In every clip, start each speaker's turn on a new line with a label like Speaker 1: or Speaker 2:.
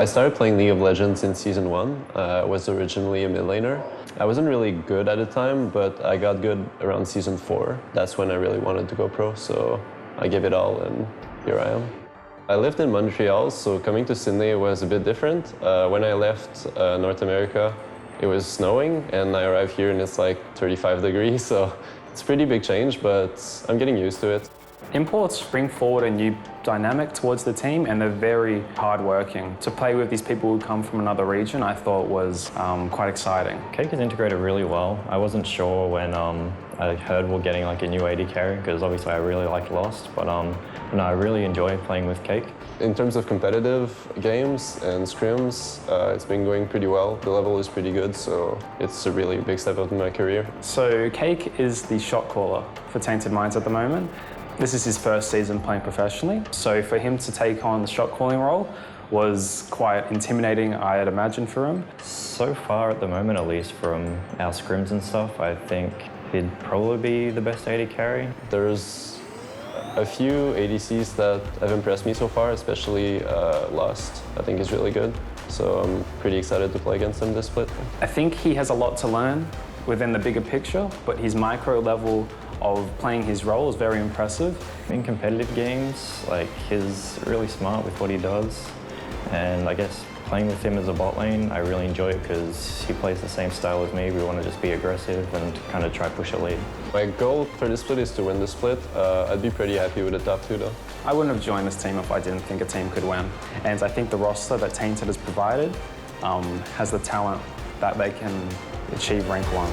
Speaker 1: I started playing League of Legends in Season 1. I was originally a mid laner. I wasn't really good at the time, but I got good around Season 4. That's when I really wanted to go pro, so I gave it all, and here I am. I lived in Montreal, so coming to Sydney was a bit different. When I left North America, it was snowing, and I arrived here and it's like 35 degrees, so it's a pretty big change, but I'm getting used to it.
Speaker 2: Imports bring forward a new dynamic towards the team, and they're very hardworking. To play with these people who come from another region, I thought was quite exciting.
Speaker 3: Cake is integrated really well. I wasn't sure when I heard we're getting like a new AD carry, because obviously I really like Lost, but no, I really enjoy playing with Cake.
Speaker 1: In terms of competitive games and scrims, it's been going pretty well. The level is pretty good, so it's a really big step up in my career.
Speaker 2: So Cake is the shot caller for Tainted Minds at the moment. This is his first season playing professionally, so for him to take on the shot calling role was quite intimidating, I'd imagine, for him.
Speaker 3: So far at the moment, at least from our scrims and stuff, I think he'd probably be the best AD carry.
Speaker 1: There's a few ADCs that have impressed me so far, especially Lost. I think he's really good, so I'm pretty excited to play against him this split.
Speaker 2: I think he has a lot to learn within the bigger picture, but his micro level of playing his role is very impressive.
Speaker 3: In competitive games, like, he's really smart with what he does, and I guess playing with him as a bot lane, I really enjoy it because he plays the same style as me. We want to just be aggressive and kind of try push a lead.
Speaker 1: My goal for this split is to win the split. I'd be pretty happy with the top 2 though.
Speaker 2: I wouldn't have joined this team if I didn't think a team could win, and I think the roster that Tainted has provided has the talent that they can achieve rank 1.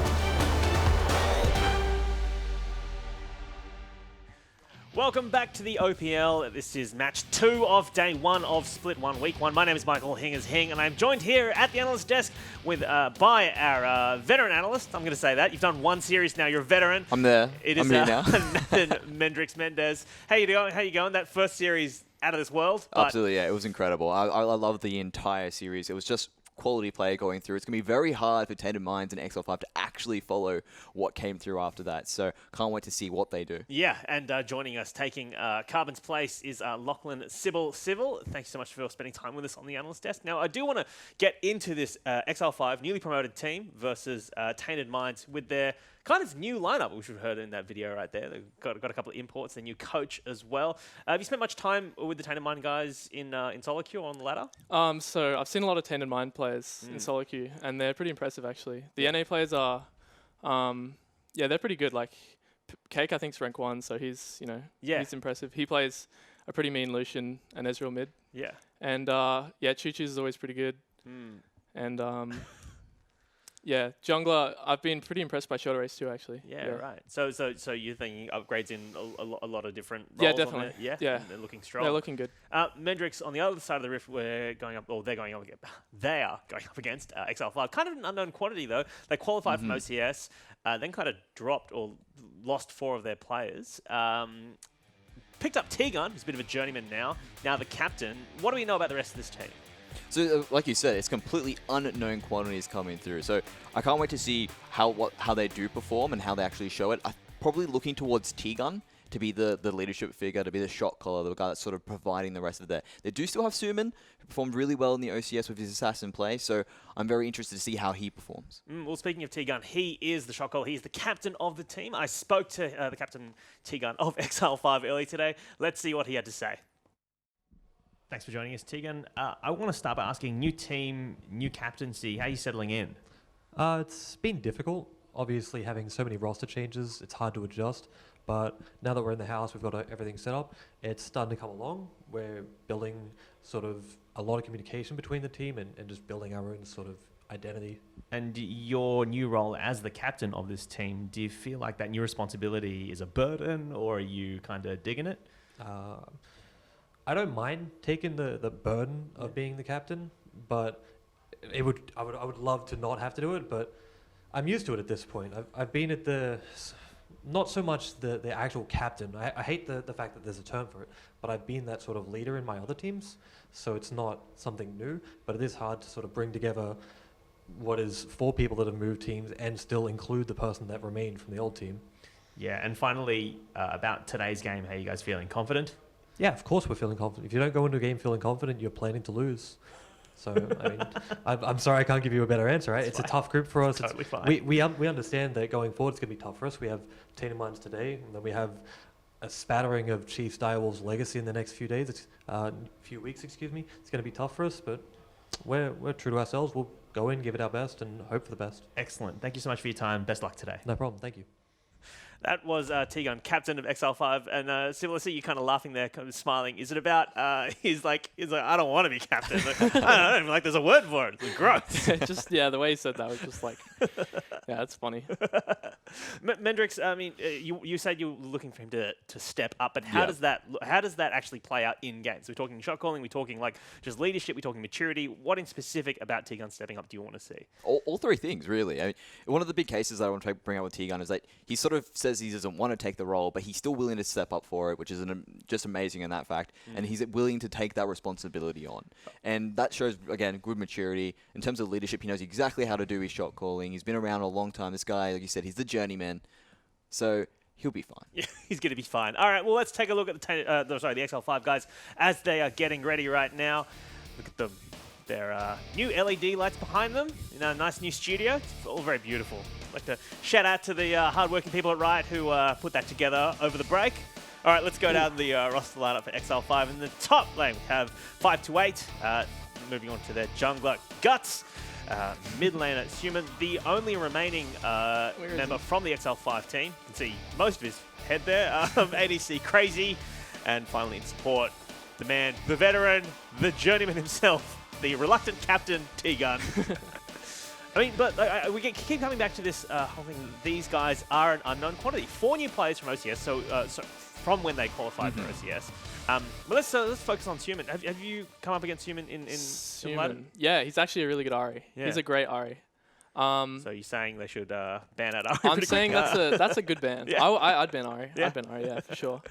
Speaker 4: Welcome back to the OPL. This is match 2 of day 1 of Split 1, week 1. My name is Michael Hingers Hing, and I'm joined here at the analyst desk with by our veteran analyst. I'm going to say that. You've done 1 series now. You're a veteran.
Speaker 5: I'm there.
Speaker 4: It is
Speaker 5: I'm here now.
Speaker 4: Nathan Mendrix Mendez. How you doing? How you going? That first series out of this world.
Speaker 5: Absolutely, yeah. It was incredible. I love the entire series. It was just quality play going through. It's going to be very hard for Tainted Minds and Exile5 to actually follow what came through after that. So can't wait to see what they do.
Speaker 4: Yeah, and joining us, taking Carbon's place, is Lachlan Sybil. Thanks so much for spending time with us on the analyst desk. Now, I do want to get into this Exile5 newly promoted team versus Tainted Minds with their kind of new lineup, which we've heard in that video right there. They've got a couple of imports, their new coach as well. Have you spent much time with the Tainted Mind guys in solo queue on the ladder?
Speaker 6: So I've seen a lot of Tainted Mind players in solo queue, and they're pretty impressive actually. The NA players are, yeah, they're pretty good. Like Cake, I think, is rank 1, so he's, he's impressive. He plays a pretty mean Lucian and Ezreal mid.
Speaker 4: Yeah.
Speaker 6: And yeah, Choo Choo's is always pretty good. And yeah, jungler, I've been pretty impressed by Shorter Ace too, actually.
Speaker 4: Yeah, right. So you're thinking upgrades in a lot of different roles?
Speaker 6: Yeah, definitely.
Speaker 4: Yeah?
Speaker 6: Yeah.
Speaker 4: They're looking strong.
Speaker 6: They're looking good.
Speaker 4: Mendrix, on the other side of the rift, they are going up against Exile5. Kind of an unknown quantity, though. They qualified from OCS, then kind of dropped or lost 4 of their players. Picked up T-Gun, who's a bit of a journeyman now the captain. What do we know about the rest of this team?
Speaker 5: So, like you said, it's completely unknown quantities coming through. So I can't wait to see how they do perform and how they actually show it. I'm probably looking towards T-Gun to be the leadership figure, to be the shot caller, the guy that's sort of providing the rest of that. They do still have Suman, who performed really well in the OCS with his assassin play, so I'm very interested to see how he performs.
Speaker 4: Well, speaking of T-Gun, he is the shot caller. He's the captain of the team. I spoke to the captain T-Gun of Exile5 earlier today. Let's see what he had to say. Thanks for joining us, Tegan. I want to start by asking, new team, new captaincy, how are you settling in?
Speaker 7: It's been difficult. Obviously, having so many roster changes, it's hard to adjust. But now that we're in the house, we've got everything set up. It's starting to come along. We're building sort of a lot of communication between the team and just building our own sort of identity.
Speaker 4: And your new role as the captain of this team, do you feel like that new responsibility is a burden, or are you kind of digging it?
Speaker 7: I don't mind taking the burden of being the captain, but I would love to not have to do it, but I'm used to it at this point. I've been at not so much the actual captain. I hate the fact that there's a term for it, but I've been that sort of leader in my other teams, so it's not something new, but it is hard to sort of bring together what is 4 people that have moved teams and still include the person that remained from the old team.
Speaker 4: Yeah, and finally, about today's game, how are you guys feeling? Confident?
Speaker 7: Yeah, of course we're feeling confident. If you don't go into a game feeling confident, you're planning to lose. So, I mean, I'm sorry I can't give you a better answer, right? It's a tough group for us.
Speaker 8: Totally fine.
Speaker 7: We understand that going forward it's going to be tough for us. We have Tainted Minds today, and then we have a spattering of Chiefs, Direwolves, Legacy in the next few days. Few weeks, excuse me. It's going to be tough for us, but we're true to ourselves. We'll go in, give it our best, and hope for the best.
Speaker 8: Excellent. Thank you so much for your time. Best luck today.
Speaker 7: No problem. Thank you.
Speaker 4: That was T-Gun, captain of Exile5, and similar to you, kind of laughing there, kind of smiling. Is it about? He's like, I don't want to be captain. Like, I don't know, like there's a word for it. It's gross.
Speaker 6: Just the way he said that was just like, yeah, it's funny.
Speaker 4: Mendrix, I mean, you said you were looking for him to step up, but how does that actually play out in games? We're talking shot calling, we're talking like just leadership, we're talking maturity. What in specific about T-Gun stepping up do you want to see?
Speaker 5: All three things, really. I mean, one of the big cases that I want to bring up with T-Gun is that he sort of says he doesn't want to take the role, but he's still willing to step up for it, which is just amazing in that fact. And he's willing to take that responsibility on. And that shows, again, good maturity. In terms of leadership, he knows exactly how to do his shot calling. He's been around a long time. This guy, like you said, he's the journeyman. So he'll be fine.
Speaker 4: Yeah, he's going to be fine. All right, well, let's take a look at the Exile5 guys as they are getting ready right now. Look at them. Their new LED lights behind them in a nice new studio. It's all very beautiful. I'd like to shout out to the hard-working people at Riot who put that together over the break. All right, let's go down the roster lineup for Exile5. In the top lane, we have 528. Moving on to their jungler, Guts. Mid laner, Human, the only remaining member from the Exile5 team. You can see most of his head there. ADC, Crazy. And finally in support, the man, the veteran, the journeyman himself, the reluctant captain, T-Gun. I mean, but we keep coming back to this whole thing. These guys are an unknown quantity. 4 new players from OCS, so from when they qualified for OCS. But let's focus on Human. Have you come up against Human in London?
Speaker 6: Yeah, he's actually a really good Ahri. Yeah. He's a great Ahri.
Speaker 4: So you're saying they should ban out Ahri?
Speaker 6: I'm saying that's a good ban.
Speaker 4: Yeah.
Speaker 6: I'd ban Ahri. Yeah. I'd ban Ahri, yeah, for sure.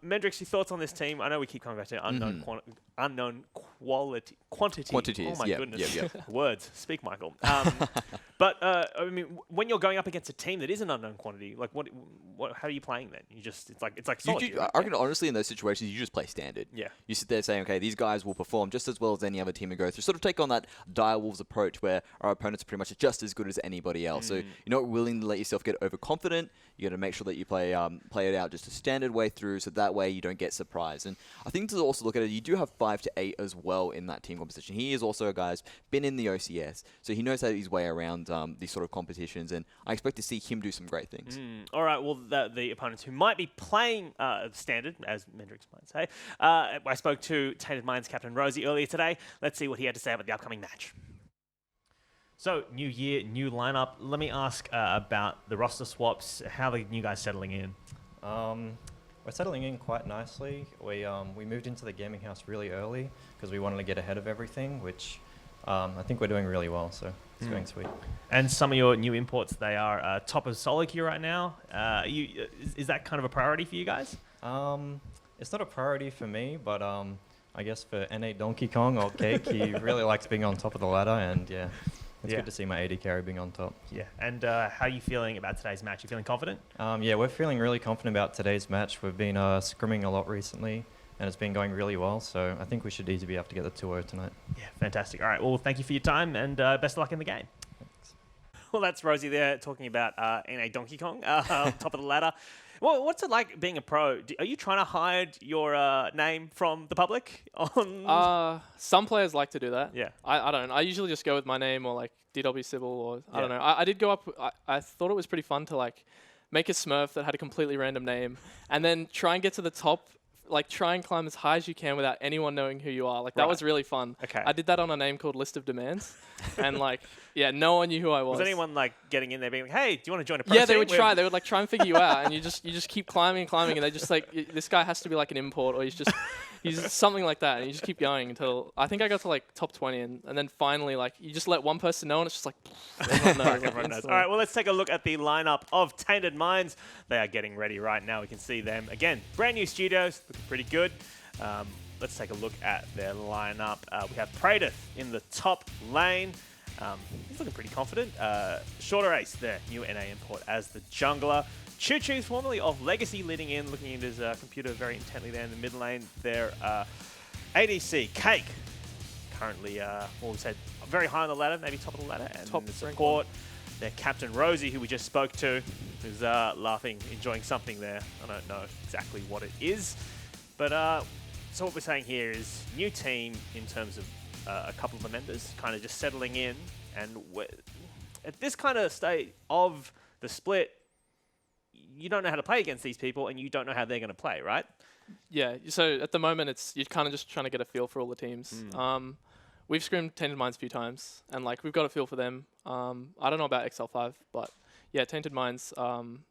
Speaker 4: Mendrix, your thoughts on this team? I know we keep coming back to unknown quantity. Oh my goodness.
Speaker 5: Yep.
Speaker 4: Words. Speak, Michael. But I mean, when you're going up against a team that is an unknown quantity, like how are you playing then? It's like solitude.
Speaker 5: I reckon honestly in those situations you just play standard.
Speaker 4: Yeah.
Speaker 5: You sit there saying, okay, these guys will perform just as well as any other team who goes through. Sort of take on that Direwolves approach where our opponents are pretty much just as good as anybody else. So you're not willing to let yourself get overconfident. You got to make sure that you play it out just a standard way through, so that way you don't get surprised. And I think to also look at it, you do have 5 to 8 as well in that team composition. He is also a guy who's been in the OCS, so he knows how his way around these sort of competitions, and I expect to see him do some great things.
Speaker 4: All right, well, the opponents who might be playing standard, as Mendrix might say, I spoke to Tainted Minds captain Rosie earlier today. Let's see what he had to say about the upcoming match.
Speaker 8: So, new year, new lineup. Let me ask about the roster swaps. How are the new guys settling in?
Speaker 3: We're settling in quite nicely. We moved into the gaming house really early because we wanted to get ahead of everything, which I think we're doing really well, so it's going sweet.
Speaker 8: And some of your new imports, they are top of solo queue right now. Is that kind of a priority for you guys?
Speaker 3: It's not a priority for me, but I guess for NA Donkey Kong or Cake, he really likes being on top of the ladder, and yeah. It's good to see my AD carry being on top.
Speaker 8: Yeah, and how are you feeling about today's match? You feeling confident?
Speaker 3: Yeah, we're feeling really confident about today's match. We've been scrimming a lot recently, and it's been going really well, so I think we should easily be able to get the 2-0 tonight. Yeah,
Speaker 8: fantastic. All right, well, thank you for your time, and best of luck in the game.
Speaker 3: Thanks.
Speaker 4: Well, that's Rosie there talking about NA Donkey Kong, top of the ladder. Well, what's it like being a pro? Are you trying to hide your name from the public?
Speaker 6: Some players like to do that.
Speaker 4: Yeah.
Speaker 6: I don't. I usually just go with my name or like DW Sybil or I don't know. I did go up. I thought it was pretty fun to like make a Smurf that had a completely random name and then try and get to the top. Like try and climb as high as you can without anyone knowing who you are. Like that was really fun.
Speaker 4: Okay.
Speaker 6: I did that on a name called List of Demands, and like no one knew who I was.
Speaker 4: Was anyone like getting in there being like, "Hey, do you want to join a pro
Speaker 6: Yeah,
Speaker 4: team?"
Speaker 6: they would try. They would like try and figure you out, and you just keep climbing, and they just like this guy has to be like an import, or he's something like that, and you just keep going until I think I got to like top 20, and then finally like you just let one person know, and it's just like everyone knows.
Speaker 4: All right, well let's take a look at the lineup of Tainted Minds. They are getting ready right now. We can see them again, brand new studios, looking pretty good. Let's take a look at their lineup. We have Praedith in the top lane. He's looking pretty confident. Shorter Ace, their new NA import as the jungler. Choo Choo, formerly of Legacy, leading in, looking at his computer very intently there in the mid lane. Their ADC, Cake. currently, we said very high on the ladder, maybe top of the ladder. And
Speaker 6: Top
Speaker 4: the
Speaker 6: rank
Speaker 4: support, their captain Rosie, who we just spoke to, who's laughing, enjoying something there. I don't know exactly what it is. But so what we're saying here is new team in terms of a couple of the members kind of just settling in. And at this kind of state of the split, you don't know how to play against these people, and you don't know how they're going to play, right?
Speaker 6: Yeah, so at the moment, you're kind of just trying to get a feel for all the teams. We've scrimmed Tainted Minds a few times, and like we've got a feel for them. I don't know about Exile5, but yeah, Tainted Minds,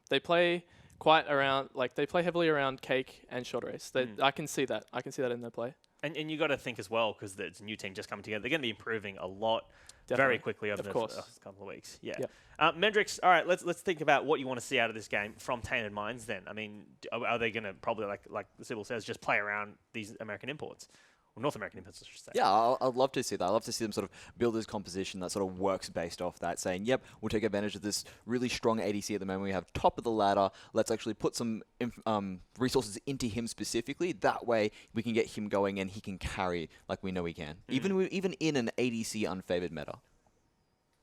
Speaker 6: they play they play heavily around Cake and Short Race. I can see that. I can see that in their play.
Speaker 4: And you got to think as well, because it's a new team just coming together. They're going to be improving a lot
Speaker 6: Definitely.
Speaker 4: very quickly over
Speaker 6: Of
Speaker 4: the
Speaker 6: course.
Speaker 4: first couple of weeks. Yeah.
Speaker 6: Yep.
Speaker 4: Mendrix, all right, let's think about what you want to see out of this game from Tainted Minds then. I mean, are they going to probably, like Sybil says, just play around these American imports? Or North American imports, I should say.
Speaker 5: Yeah, I'd love to see that. I'd love to see them sort of build this composition that sort of works based off that, saying, yep, we'll take advantage of this really strong ADC at the moment. We have top of the ladder. Let's actually put some resources into him specifically. That way, we can get him going and he can carry like we know he can, even in an ADC unfavored meta.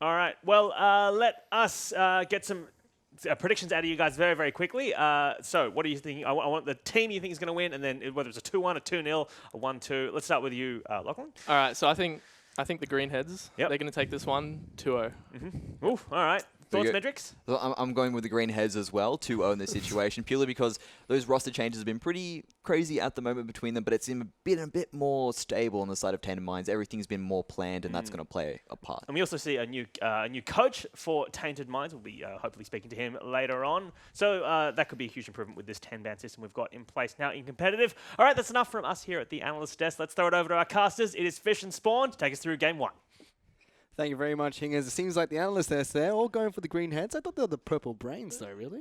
Speaker 4: All right. Well, let us get some predictions out of you guys very, very quickly. So what are you thinking? I want the team you think is going to win, and then whether it's a 2-1, a 2-0, a 1-2. Let's start with you, Lachlan.
Speaker 6: All right, so I think the Greenheads,
Speaker 4: Yep.
Speaker 6: they're going to take this one 2-0.
Speaker 4: Oof, all right. Thoughts, Mendrix?
Speaker 5: So I'm going with the green heads as well to own this situation, purely because those roster changes have been pretty crazy at the moment between them, but it's been a bit more stable on the side of Tainted Minds. Everything's been more planned, and that's going to play a part.
Speaker 4: And we also see a new coach for Tainted Minds. We'll be hopefully speaking to him later on. So that could be a huge improvement with this 10-ban system we've got in place now in competitive. All right, that's enough from us here at the Analyst Desk. Let's throw it over to our casters. It is Fish and Spawn to take us through Game 1.
Speaker 9: Thank you very much, Hingers. It seems like the analysts there all going for the green heads. I thought they were the purple brains, though, really.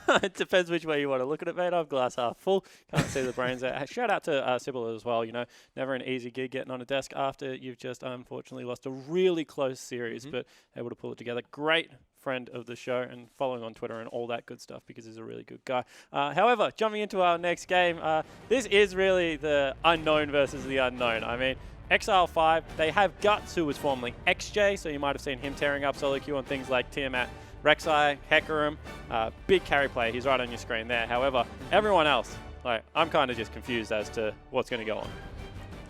Speaker 10: It depends which way you want to look at it, mate. I'm glass half full. Can't see the brains there. Shout out to Sybil as well. You know, never an easy gig getting on a desk after you've just unfortunately lost a really close series, but able to pull it together. Great friend of the show and following on Twitter and all that good stuff because he's a really good guy. However, jumping into our next game, this is really the unknown versus the unknown. I mean, Exile5, they have Guts, who was formerly XJ, so you might have seen him tearing up solo queue on things like Tiamat, Rek'Sai, Hecarim, big carry player. He's right on your screen there. However, everyone else, like, I'm kind of just confused as to what's going to go on.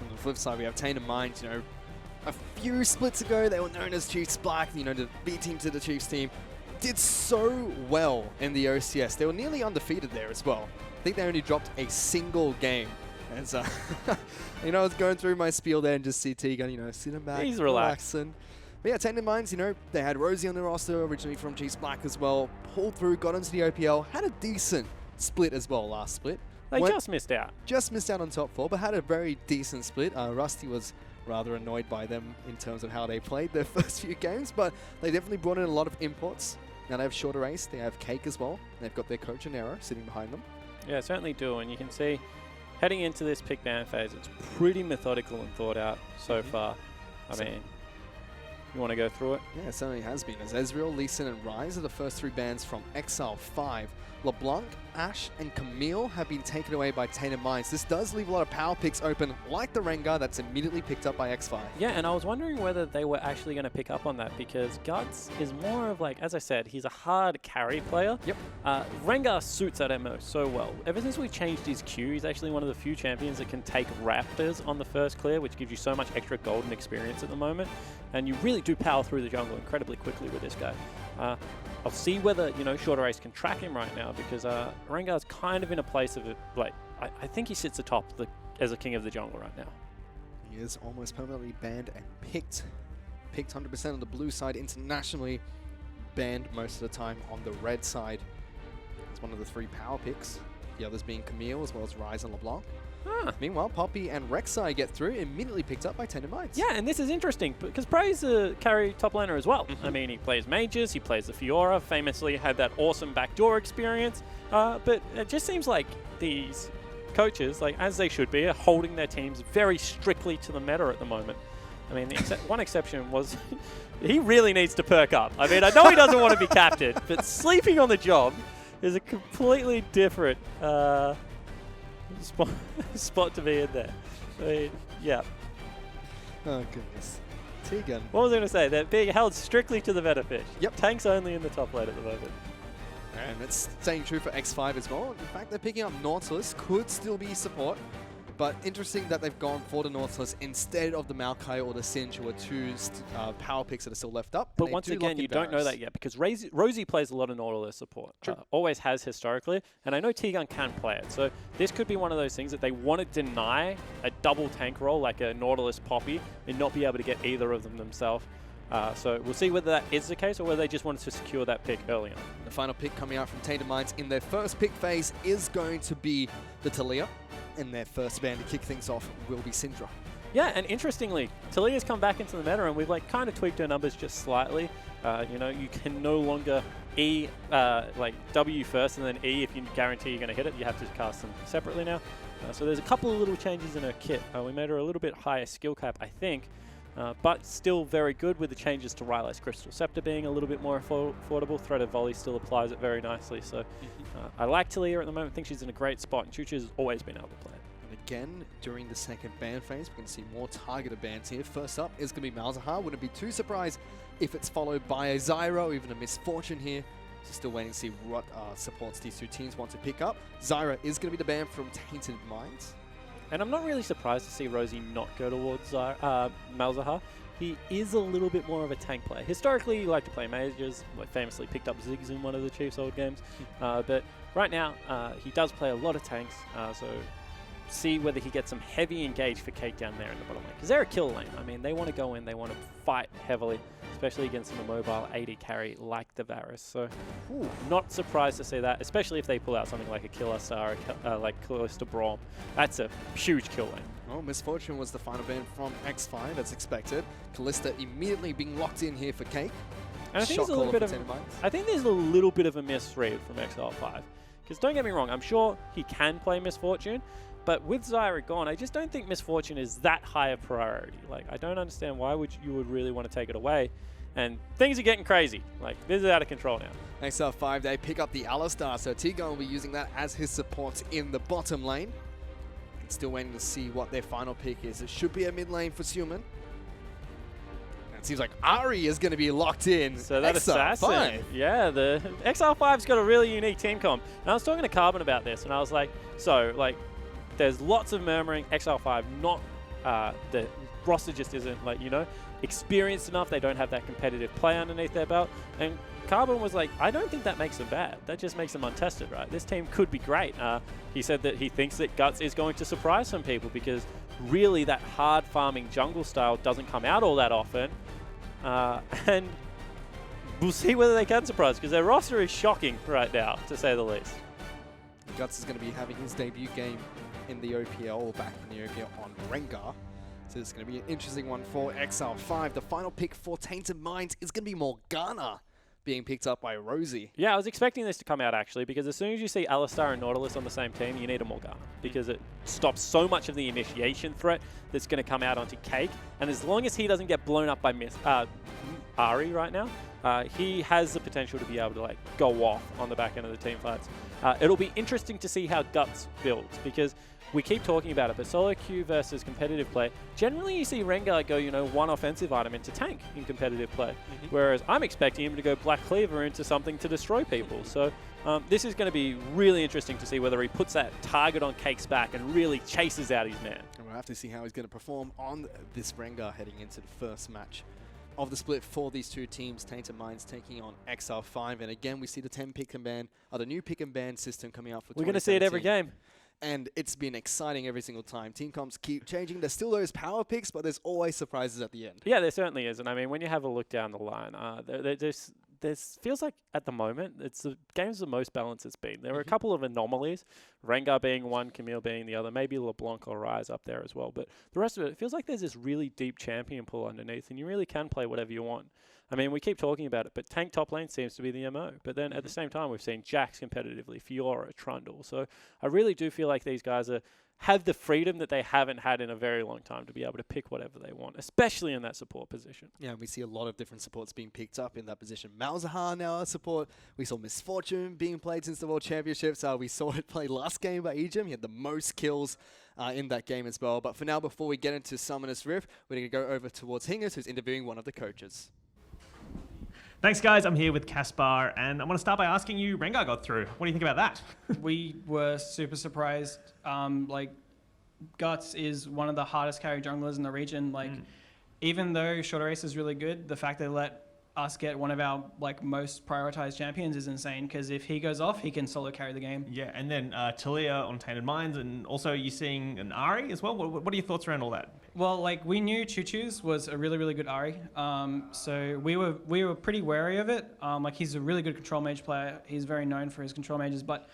Speaker 9: On the flip side, we have Tainted Minds. You know, a few splits ago, they were known as Chiefs Black. You know, the B team to the Chiefs team. Did so well in the OCS. They were nearly undefeated there as well. I think they only dropped a single game. And so, you know, I was going through my spiel there and just see Tegan, you know, sitting back,
Speaker 6: He's relaxed.
Speaker 9: relaxing. But yeah, Tainted Minds, you know, they had Rosie on the roster originally from Chiefs Black as well. Pulled through, got into the OPL, had a decent split as well last split.
Speaker 6: They just missed out.
Speaker 9: Just missed out on top 4, but had a very decent split. Rusty was rather annoyed by them in terms of how they played their first few games, but they definitely brought in a lot of imports. Now they have Shorter Race, they have Cake as well. They've got their coach and Arrow sitting behind them.
Speaker 6: Yeah, certainly do, and you can see heading into this pick ban phase, it's pretty methodical and thought out so far. I mean, you want to go through it?
Speaker 9: Yeah, it certainly has been. As Ezreal, Lee Sin, and Ryze are the first 3 bans from Exile5. LeBlanc, Ashe, and Camille have been taken away by Tainted Minds. This does leave a lot of power picks open, like the Rengar that's immediately picked up by X5.
Speaker 6: Yeah, and I was wondering whether they were actually going to pick up on that because Guts is more of like, as I said, he's a hard carry player.
Speaker 9: Yep.
Speaker 6: Rengar suits that MO so well. Ever since we changed his Q, he's actually one of the few champions that can take Raptors on the first clear, which gives you so much extra golden experience at the moment. And you really do power through the jungle incredibly quickly with this guy. I'll see whether, you know, Shorter Race can track him right now because Rengar's kind of in a place of it, like, I think he sits atop as a king of the jungle right now.
Speaker 9: He is almost permanently banned and picked 100% on the blue side internationally, banned most of the time on the red side. It's one of the 3 power picks, the others being Camille as well as Ryze and LeBlanc. Meanwhile, Poppy and Rek'Sai get through, immediately picked up by Tainted Minds.
Speaker 6: Yeah, and this is interesting because Prey's a carry top laner as well. I mean, he plays mages, he plays the Fiora, famously had that awesome backdoor experience. But it just seems like these coaches, like as they should be, are holding their teams very strictly to the meta at the moment. I mean, one exception was he really needs to perk up. I mean, I know he doesn't want to be captain, but sleeping on the job is a completely different spot to be in there. I mean, yeah.
Speaker 9: Oh, goodness. Tegan.
Speaker 10: What was I going to say? They're being held strictly to the meta fish.
Speaker 9: Yep.
Speaker 10: Tanks only in the top lane at the moment.
Speaker 9: And it's staying true for X5 as well. In fact, they're picking up Nautilus. Could still be support. But interesting that they've gone for the Nautilus instead of the Maokai or the Singe, who are two power picks that are still left up.
Speaker 10: But once again, you don't know that yet because Rosie plays a lot of Nautilus support. Always has historically. And I know T-Gun can play it. So this could be one of those things that they want to deny a double tank role like a Nautilus Poppy and not be able to get either of them themselves. So we'll see whether that is the case or whether they just wanted to secure that pick early on.
Speaker 9: The final pick coming out from Tainted Minds in their first pick phase is going to be the Talia. And their first ban to kick things off will be Syndra.
Speaker 10: Yeah, and interestingly, Talia's come back into the meta and we've like kind of tweaked her numbers just slightly. You know, you can no longer E, like W first and then E if you guarantee you're going to hit it. You have to cast them separately now. So there's a couple of little changes in her kit. We made her a little bit higher skill cap, I think. But still very good with the changes to Rylai's Crystal Scepter being a little bit more affordable. Threaded Volley still applies it very nicely. So I like Talia at the moment. I think she's in a great spot, and Chuchu's always been able to play it.
Speaker 9: And again, during the second ban phase, we can see more targeted bans here. First up is going to be Malzahar. Wouldn't be too surprised if it's followed by a Zyra or even a Misfortune here. So still waiting to see what supports these two teams want to pick up. Zyra is going to be the ban from Tainted Minds.
Speaker 10: And I'm not really surprised to see Rosie not go towards Malzahar. He is a little bit more of a tank player. Historically, he liked to play mages, like famously picked up Ziggs in one of the Chiefs' old games. But right now, he does play a lot of tanks, so see whether he gets some heavy engage for Cake down there in the bottom lane. Because they're a kill lane. I mean, they want to go in, they want to fight heavily, especially against an immobile AD carry like the Varus. So, not surprised to see that, especially if they pull out something like a Killer Star, like Callista Braum. That's a huge kill lane.
Speaker 9: Well, Misfortune was the final ban from X5, as expected. Callista immediately being locked in here for Cake.
Speaker 10: And I think there's a little bit of, a little bit of a misread from Exile5. Because don't get me wrong, I'm sure he can play Misfortune, but with Zyra gone, I just don't think Misfortune is that high a priority. Like, I don't understand why you would really want to take it away. And things are getting crazy. Like, this is out of control now.
Speaker 9: Exile5, they pick up the Alistar, so T-Gun will be using that as his support in the bottom lane. Still waiting to see what their final pick is. It should be a mid lane for Suman. It seems like Ari is going to be locked in.
Speaker 10: So that Assassin. Yeah, the Exile5's got a really unique team comp. And I was talking to Carbon about this, and I was like, there's lots of murmuring. Exile5, not the roster just isn't, like, you know, experienced enough. They don't have that competitive play underneath their belt. And Carbon was like, I don't think that makes them bad. That just makes them untested, right? This team could be great. He said that he thinks that Guts is going to surprise some people because really that hard farming jungle style doesn't come out all that often. And we'll see whether they can surprise because their roster is shocking right now, to say the least.
Speaker 9: Guts is going to be having his debut game in the OPL, or back in the OPL on Rengar. So it's going to be an interesting one for Exile5. The final pick for Tainted Minds is going to be Morgana, being picked up by Rosie.
Speaker 10: Yeah, I was expecting this to come out actually, because as soon as you see Alistar and Nautilus on the same team, you need a Morgana, because it stops so much of the initiation threat that's going to come out onto Cake. And as long as he doesn't get blown up by Ari right now, he has the potential to be able to like go off on the back end of the team fights. It'll be interesting to see how Guts builds, because we keep talking about it, but solo queue versus competitive play, generally you see Rengar go, you know, one offensive item into tank in competitive play, whereas I'm expecting him to go Black Cleaver into something to destroy people. So this is going to be really interesting to see whether he puts that target on Cake's back and really chases out his man.
Speaker 9: And we'll have to see how he's going to perform on this Rengar heading into the first match of the split for these two teams. Tainted Minds taking on Exile5, and again we see the 10 pick and ban, the new pick and ban system coming out for.
Speaker 10: We're going to see it every game.
Speaker 9: And it's been exciting every single time. Team comps keep changing. There's still those power picks, but there's always surprises at the end.
Speaker 10: Yeah, there certainly is. And I mean, when you have a look down the line, there's feels like at the moment, it's the game's the most balanced it's been. There are a couple of anomalies, Rengar being one, Camille being the other, maybe LeBlanc or Ryze up there as well. But the rest of it feels like there's this really deep champion pool underneath, and you really can play whatever you want. I mean, we keep talking about it, but tank top lane seems to be the MO. But then at the same time, we've seen Jax competitively, Fiora, Trundle. So I really do feel like these guys are have the freedom that they haven't had in a very long time to be able to pick whatever they want, especially in that support position.
Speaker 9: Yeah, we see a lot of different supports being picked up in that position. Malzahar now a support. We saw Misfortune being played since the World Championships. We saw it played last game by Ejim. He had the most kills in that game as well. But for now, before we get into Summoner's Rift, we're going to go over towards Hingis, who's interviewing one of the coaches.
Speaker 8: Thanks, guys. I'm here with Caspar, and I want to start by asking you, Rengar got through. What do you think about that?
Speaker 11: We were super surprised. Guts is one of the hardest carry junglers in the region. Even though Shorter Ace is really good, the fact they let us get one of our most prioritized champions is insane, because if he goes off, he can solo carry the game.
Speaker 8: Yeah, and then Talia on Tainted Minds, and also you're seeing an Ahri as well. What are your thoughts around all that?
Speaker 11: Well, we knew Choo Choo's was a really, really good Ahri. So we were pretty wary of it. He's a really good control mage player. He's very known for his control mages, but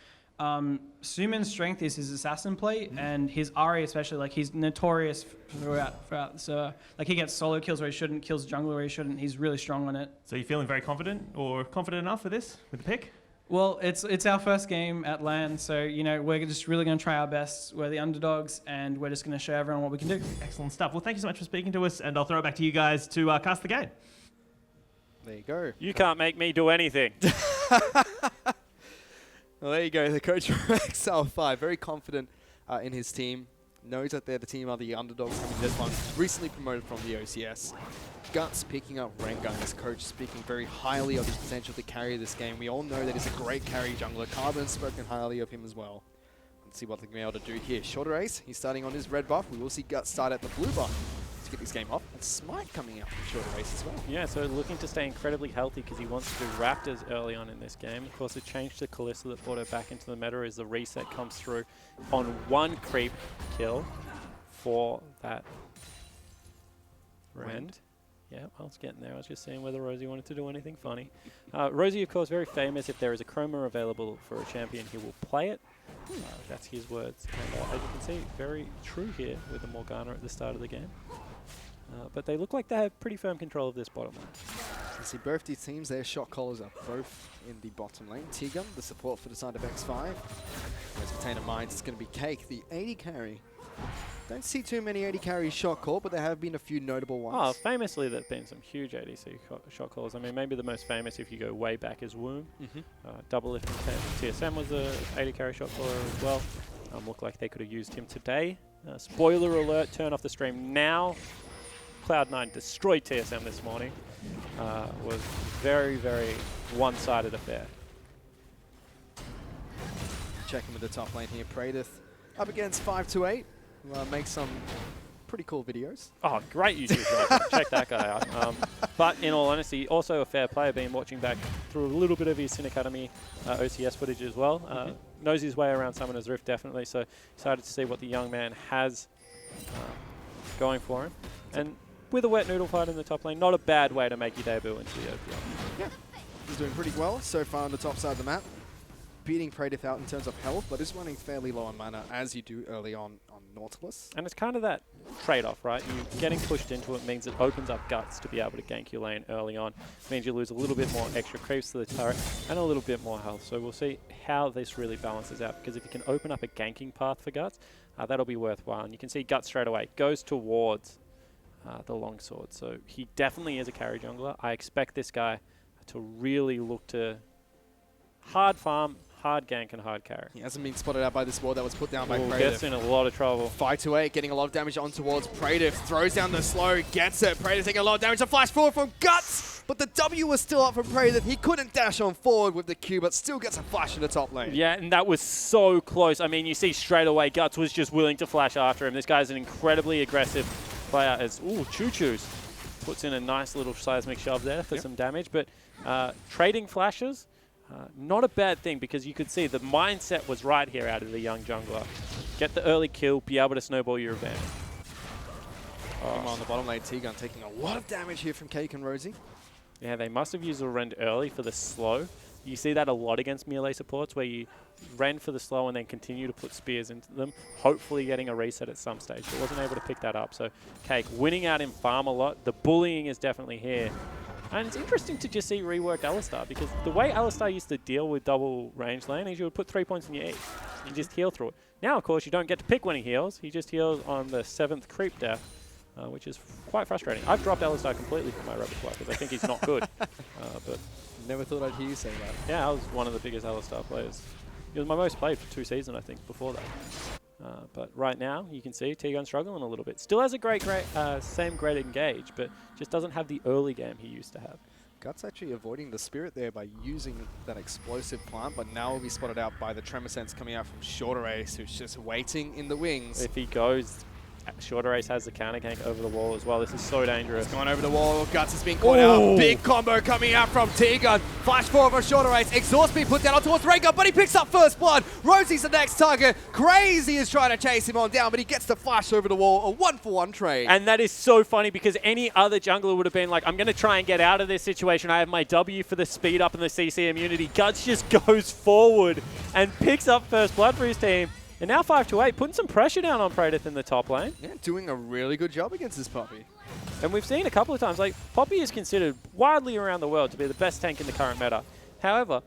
Speaker 11: Suman's strength is his assassin play, and his Ahri especially, he's notorious throughout. So he gets solo kills where he shouldn't, kills jungler where he shouldn't. He's really strong on it.
Speaker 8: So you're feeling very confident, or confident enough for this, with the pick?
Speaker 11: Well, it's our first game at LAN, so we're just really going to try our best. We're the underdogs, and we're just going to show everyone what we can do.
Speaker 8: Excellent stuff. Well, thank you so much for speaking to us, and I'll throw it back to you guys to cast the game.
Speaker 9: There you go.
Speaker 10: You can't make me do anything.
Speaker 9: Well, there you go. The coach from Exile5, very confident in his team. Knows that they're the team are the underdogs coming this one. Recently promoted from the OCS. Guts picking up Rengar, his coach speaking very highly of his potential to carry this game. We all know that he's a great carry jungler. Carbon's spoken highly of him as well. Let's see what they're going to be able to do here. Shorter Ace, he's starting on his red buff. We will see Guts start at the blue buff to get this game off. And Smite coming out from Shorter Ace as well.
Speaker 10: Yeah, so looking to stay incredibly healthy because he wants to do Raptors early on in this game. Of course, the change to Kalista that brought her back into the meta is the reset comes through on one creep kill for that Rend. Yeah, I was getting there. I was just seeing whether Rosie wanted to do anything funny. Rosie, of course, very famous. If there is a chroma available for a champion, he will play it. That's his words. And as you can see, very true here with the Morgana at the start of the game. But they look like they have pretty firm control of this bottom lane.
Speaker 9: You see both these teams, their shot callers are both in the bottom lane. Tigum, the support for the side of X5. Whereas for Tainted Minds, it's going to be Cake, the 80 carry. Don't see too many 80 carry shot call, but there have been a few notable ones.
Speaker 10: Oh, famously, there have been some huge ADC shot calls. I mean, maybe the most famous, if you go way back, is Womb. Double Lift and TSM was a 80 carry shot caller as well. Looked like they could have used him today. Spoiler alert, turn off the stream now. Cloud9 destroyed TSM this morning. Was very, very one-sided affair.
Speaker 9: Checking with the top lane here, Praedyth up against 528. Make some pretty cool videos.
Speaker 10: Oh, great YouTube channel. Check that guy out. But in all honesty, also a fair player, been watching back through a little bit of his Sin Academy OCS footage as well. Knows his way around Summoner's Rift, definitely. So excited to see what the young man has going for him. And with a wet noodle fight in the top lane, not a bad way to make your debut into the OPL.
Speaker 9: Yeah, he's doing pretty well so far on the top side of the map. Beating Praedyth out in terms of health, but is running fairly low on mana, as you do early on Nautilus.
Speaker 10: And it's kind of that trade-off, right? You getting pushed into it means it opens up Guts to be able to gank your lane early on. It means you lose a little bit more extra creeps to the turret and a little bit more health. So we'll see how this really balances out, because if you can open up a ganking path for Guts, that'll be worthwhile. And you can see Guts straight away goes towards the longsword. So he definitely is a carry jungler. I expect this guy to really look to hard farm, hard gank, and hard carry.
Speaker 9: He hasn't been spotted out by this ward that was put down by Praedyth.
Speaker 10: Gets in a lot of trouble.
Speaker 9: 528 getting a lot of damage on towards Praedyth. Throws down the slow, gets it. Praedyth taking a lot of damage. A flash forward from Guts, but the W was still up from Praedyth. He couldn't dash on forward with the Q, but still gets a flash in the top lane.
Speaker 10: Yeah, and that was so close. I mean, you see straight away Guts was just willing to flash after him. This guy's an incredibly aggressive player. As Choo Choo's puts in a nice little seismic shove there for some damage, but trading flashes, not a bad thing, because you could see the mindset was right here out of the young jungler. Get the early kill, be able to snowball your advantage.
Speaker 9: On the bottom lane, T-Gun taking a lot of damage here from Cake and Rosie.
Speaker 10: Yeah, they must have used a rend early for the slow. You see that a lot against melee supports, where you rend for the slow and then continue to put spears into them, hopefully getting a reset at some stage. But wasn't able to pick that up. So Cake winning out in farm a lot. The bullying is definitely here. And it's interesting to just see reworked Alistar, because the way Alistar used to deal with double range lane is you would put 3 points in your E. You just heal through it. Now, of course, you don't get to pick when he heals. He just heals on the 7th creep death, which is quite frustrating. I've dropped Alistar completely from my repertoire because I think he's not good. But
Speaker 9: Never thought I'd hear you say that.
Speaker 10: yeah, I was one of the biggest Alistar players. He was my most played for 2 seasons, I think, before that. But right now, you can see T-Gun struggling a little bit. Still has a same great engage, but just doesn't have the early game he used to have.
Speaker 9: Guts actually avoiding the Spirit there by using that explosive plant, but now will be spotted out by the Tremor Sense coming out from Shorter Ace, who's just waiting in the wings.
Speaker 10: If he goes, Shorter Ace has the counter gank over the wall as well. This is so dangerous.
Speaker 9: It's gone over the wall. Guts has been caught out. Big combo coming out from T-Gun. Flash forward for Shorter Ace. Exhaust being put down on towards Rengar, but he picks up first blood. Rosie's the next target. Crazy is trying to chase him on down, but he gets the flash over the wall. A 1-for-1 trade.
Speaker 10: And that is so funny because any other jungler would have been like, I'm going to try and get out of this situation. I have my W for the speed up and the CC immunity. Guts just goes forward and picks up first blood for his team. And now 5-8, putting some pressure down on Praedyth in the top lane.
Speaker 9: Yeah, doing a really good job against this Poppy.
Speaker 10: And we've seen a couple of times, like, Poppy is considered widely around the world to be the best tank in the current meta. However,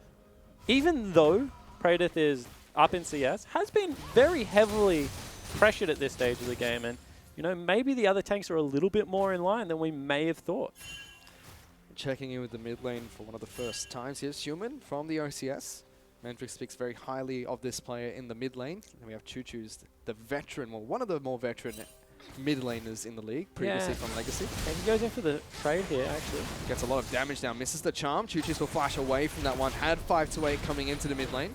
Speaker 10: even though Praedyth is up in CS, has been very heavily pressured at this stage of the game. And, you know, maybe the other tanks are a little bit more in line than we may have thought.
Speaker 9: Checking in with the mid lane for one of the first times. Here's Human from the OCS. Mendrick speaks very highly of this player in the mid lane. And we have Choo-Choo's, the veteran, well, one of the more veteran mid laners in the league, previously from Legacy.
Speaker 10: And he goes in for the trade here, actually.
Speaker 9: Gets a lot of damage now, misses the charm. Choo-Choo's will flash away from that one. Had 5-8 coming into the mid lane.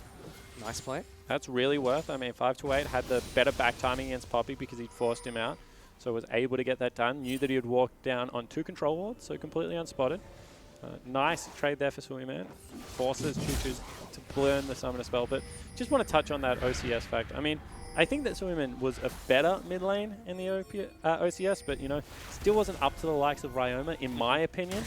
Speaker 9: Nice play.
Speaker 10: That's really worth. I mean, 5-8 had the better back timing against Poppy because he'd forced him out. So was able to get that done. Knew that he would walk down on 2 control wards, so completely unspotted. Nice trade there for Suiman. Forces Choo-Choo's to burn the summoner spell, but just want to touch on that OCS fact. I mean, I think that Suiman was a better mid lane in the OCS, but, you know, still wasn't up to the likes of Ryoma, in my opinion.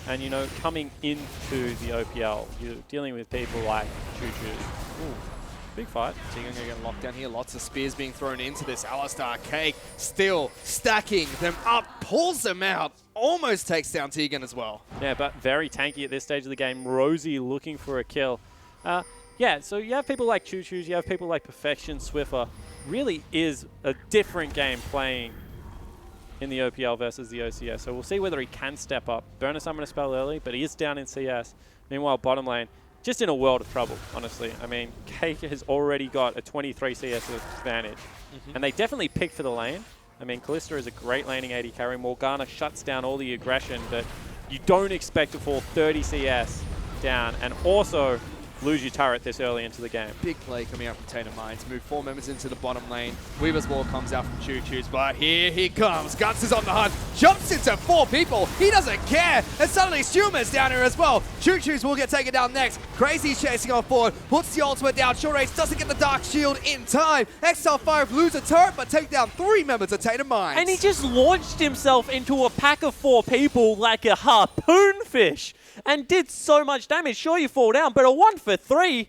Speaker 10: And, you know, coming into the OPL, you're dealing with people like Choo-Choo. Big fight.
Speaker 9: T-Gun going to get locked down here. Lots of spears being thrown into this. Alistar Cake still stacking them up, pulls them out, almost takes down T-Gun as well.
Speaker 10: Yeah, but very tanky at this stage of the game. Rosie looking for a kill. Yeah, so you have people like Choo-Choo's, you have people like Perfection, Swiffer. Really is a different game playing in the OPL versus the OCS. So we'll see whether he can step up. Burn a summoner spell early, but he is down in CS. Meanwhile, bottom lane, just in a world of trouble, honestly. I mean, Cake has already got a 23 CS advantage. And they definitely picked for the lane. I mean, Callista is a great laning AD carry. Morgana shuts down all the aggression, but you don't expect to fall 30 CS down and also lose your turret this early into the game.
Speaker 9: Big play coming out from Tainted Minds. Move 4 members into the bottom lane. Weaver's Wall comes out from Choo-Choo's, but here he comes. Guts is on the hunt. Jumps into 4 people. He doesn't care. And suddenly Stuman's down here as well. Choo-Choo's will get taken down next. Crazy's chasing on forward. Puts the ultimate down. Short Ace doesn't get the Dark Shield in time. Exile5 lose a turret, but take down 3 members of Tainted Minds.
Speaker 10: And he just launched himself into a pack of 4 people like a harpoon fish and did so much damage. Sure, you fall down, but a 1-for-3,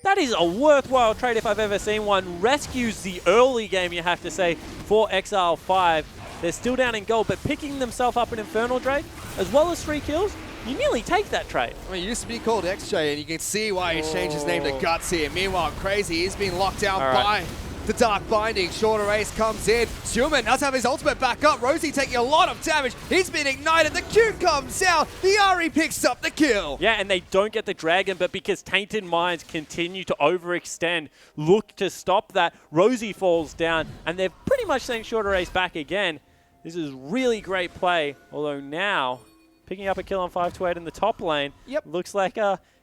Speaker 10: that is a worthwhile trade if I've ever seen one. Rescues the early game, you have to say, for Exile5. They're still down in gold, but picking themselves up an Infernal Drake, as well as 3 kills, you nearly take that trade.
Speaker 9: I mean, he used to be called XJ, and you can see why he's changed his name to Guts here. Meanwhile, Crazy is being locked down by the Dark Binding. Shorter Ace comes in. Stuman does have his ultimate back up. Rosie taking a lot of damage. He's been ignited. The Q comes out. The Ari picks up the kill.
Speaker 10: Yeah, and they don't get the dragon, but because Tainted Minds continue to overextend, look to stop that. Rosie falls down, and they've pretty much sent Shorter Ace back again. This is really great play, although now picking up a kill on 5-8 in the top lane. Looks like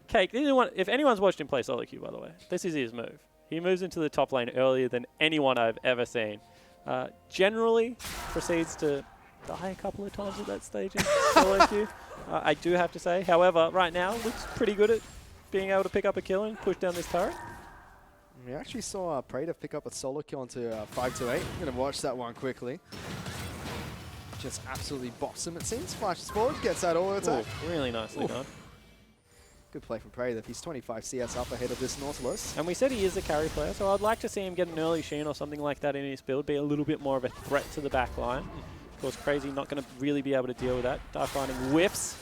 Speaker 10: Cake. If anyone's watched him play solo queue, by the way, this is his move. He moves into the top lane earlier than anyone I've ever seen. Generally proceeds to die a couple of times at that stage in solo queue, I do have to say. However, right now, looks pretty good at being able to pick up a kill and push down this turret.
Speaker 9: We actually saw Praedyth pick up a solo kill onto 5-8. I'm going to watch that one quickly. Just absolutely bops him, it seems. Flashes forward, gets that all attack.
Speaker 10: Really nicely done.
Speaker 9: Good play from Praedyth. He's 25 CS up ahead of this Nautilus.
Speaker 10: And we said he is a carry player, so I'd like to see him get an early Sheen or something like that in his build, be a little bit more of a threat to the back line. Of course, Crazy not going to really be able to deal with that. Dark Binding whiffs.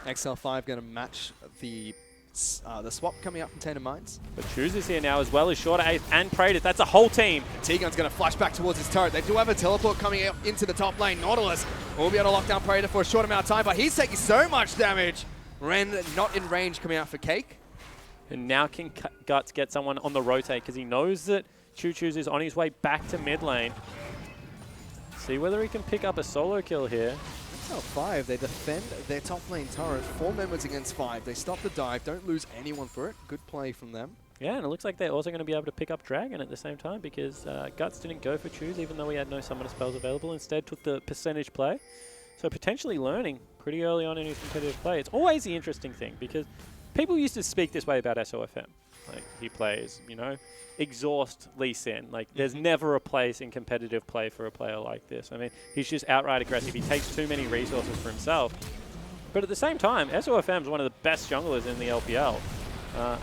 Speaker 9: Exile5 going to match the the swap coming up from Tainted Minds.
Speaker 10: But Choose is here now as well as Shorter Ace and Praetor. That's a whole team.
Speaker 9: T-Gun's going to flash back towards his turret. They do have a teleport coming out into the top lane. Nautilus will be able to lock down Praetor for a short amount of time, but he's taking so much damage. Ren not in range coming out for Cake.
Speaker 10: And now can Guts get someone on the rotate because he knows that Choo Choos is on his way back to mid lane. See whether he can pick up a solo kill here.
Speaker 9: Exile5, they defend their top lane turret. 4 members against 5. They stop the dive, don't lose anyone for it. Good play from them.
Speaker 10: Yeah, and it looks like they're also going to be able to pick up Dragon at the same time because Guts didn't go for Choose even though he had no summoner spells available. Instead took the percentage play. So potentially learning pretty early on in his competitive play. It's always the interesting thing because people used to speak this way about SOFM. Like, he plays, you know, exhaust Lee Sin. Like, there's never a place in competitive play for a player like this. I mean, he's just outright aggressive. He takes too many resources for himself. But at the same time, SOFM is one of the best junglers in the LPL.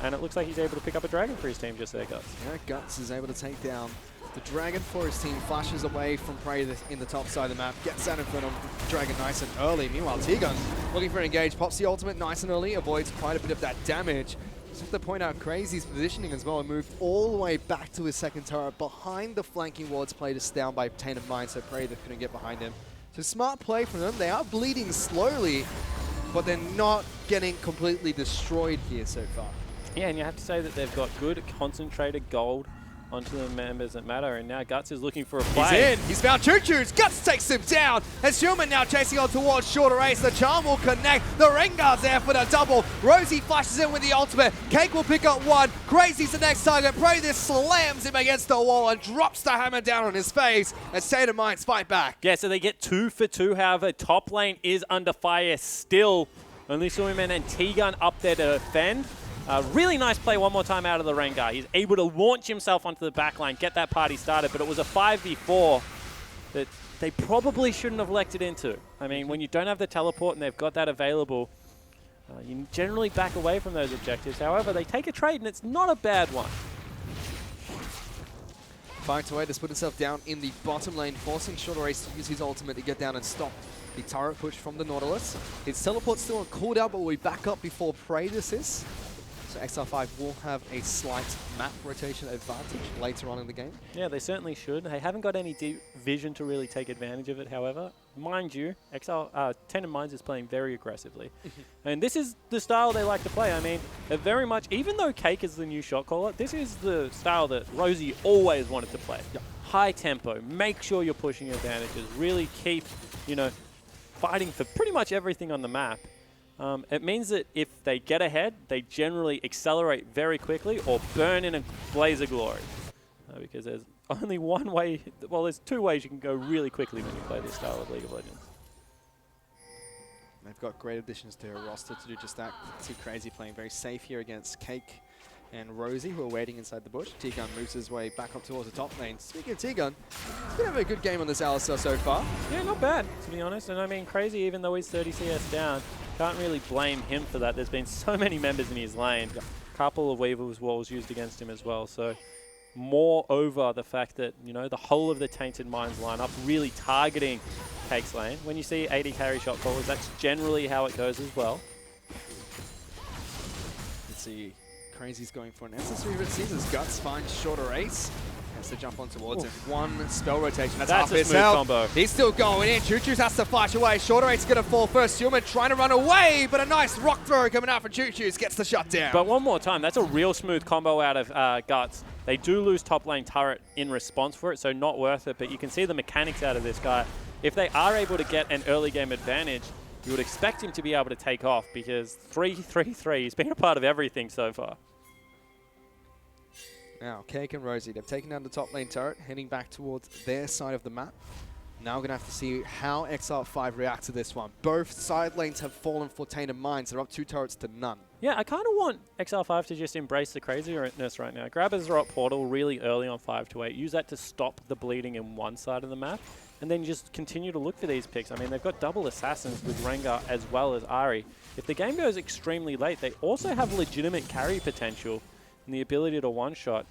Speaker 10: And it looks like he's able to pick up a Dragon for his team just there, Guts.
Speaker 9: Yeah, Guts is able to take down the Dragon for his team, flashes away from Prey in the top side of the map, gets out in front of Dragon nice and early. Meanwhile, T-Gun looking for an engage, pops the ultimate nice and early, avoids quite a bit of that damage. Just have to point out Crazy's positioning as well and moved all the way back to his second turret behind the flanking wards played us down by Tainted Mind, so Prey that couldn't get behind him. So smart play from them. They are bleeding slowly, but they're not getting completely destroyed here so far.
Speaker 10: Yeah, and you have to say that they've got good concentrated gold onto the members that matter, and now Guts is looking for a play.
Speaker 9: He's in. He's found Choo Choos. Guts takes him down. As Human now chasing on towards Shorter Ace. The charm will connect. The Rengar's there for the double. Rosie flashes in with the ultimate. Cake will pick up one. Crazy's the next target. Prey this slams him against the wall and drops the hammer down on his face as Tainted Minds fight back.
Speaker 10: Yeah, so they get 2 for 2. However, top lane is under fire still. Only Suiman and T-Gun up there to defend. Really nice play one more time out of the Rengar. He's able to launch himself onto the back line, get that party started, but it was a 5v4 that they probably shouldn't have elected into. I mean, when you don't have the teleport and they've got that available, you generally back away from those objectives. However, they take a trade and it's not a bad one.
Speaker 9: Finds a way to put himself down in the bottom lane, forcing Shorter Ace to use his ultimate to get down and stop the turret push from the Nautilus. His teleport's still on cooldown, but will be back up before Prey this is. So Exile5 will have a slight map rotation advantage later on in the game.
Speaker 10: Yeah, they certainly should. They haven't got any deep vision to really take advantage of it, however. Mind you, Tainted Minds is playing very aggressively. And this is the style they like to play. I mean, they're very much, even though Cake is the new shot caller, this is the style that Rosie always wanted to play. Yep. High tempo, make sure you're pushing advantages, really keep, you know, fighting for pretty much everything on the map. It means that if they get ahead, they generally accelerate very quickly or burn in a blaze of glory. Because there's only one way, well, there's 2 ways you can go really quickly when you play this style of League of Legends.
Speaker 9: They've got great additions to their roster to do just that. See Crazy playing very safe here against Cake and Rosie, who are waiting inside the bush. T-Gun moves his way back up towards the top lane. Speaking of T-Gun, he's been having a good game on this Alistar so far.
Speaker 10: Yeah, not bad, to be honest. And I mean, Crazy, even though he's 30 CS down, can't really blame him for that. There's been so many members in his lane. A couple of Weaver's Walls used against him as well. So moreover, the fact that, you know, the whole of the Tainted Minds lineup really targeting Cake's lane. When you see 80 carry shot callers, that's generally how it goes as well.
Speaker 9: Let's see. Crazy's going for an necessary, but it seems as Guts finds Shorter Ace. Has to jump on towards him. 1 spell rotation. That's half his health. Combo. He's still going in. Choo Choos has to flash away. Shorter Ace is going to fall first. Human trying to run away, but a nice rock throw coming out for Choo Choos gets the shutdown.
Speaker 10: But one more time, that's a real smooth combo out of Guts. They do lose top lane turret in response for it, so not worth it. But you can see the mechanics out of this guy. If they are able to get an early game advantage, you would expect him to be able to take off because 3-3-3, he's been a part of everything so far.
Speaker 9: Now, Cake and Rosie, they've taken down the top lane turret, heading back towards their side of the map. Now we're going to have to see how Exile5 react to this one. Both side lanes have fallen for Tainted Minds. They're up 2 turrets to none.
Speaker 10: Yeah, I kind of want Exile5 to just embrace the craziness right now. Grab a Zrot portal really early on 5-8. Use that to stop the bleeding in one side of the map. And then just continue to look for these picks. I mean, they've got double assassins with Rengar as well as Ahri. If the game goes extremely late, they also have legitimate carry potential and the ability to one-shot.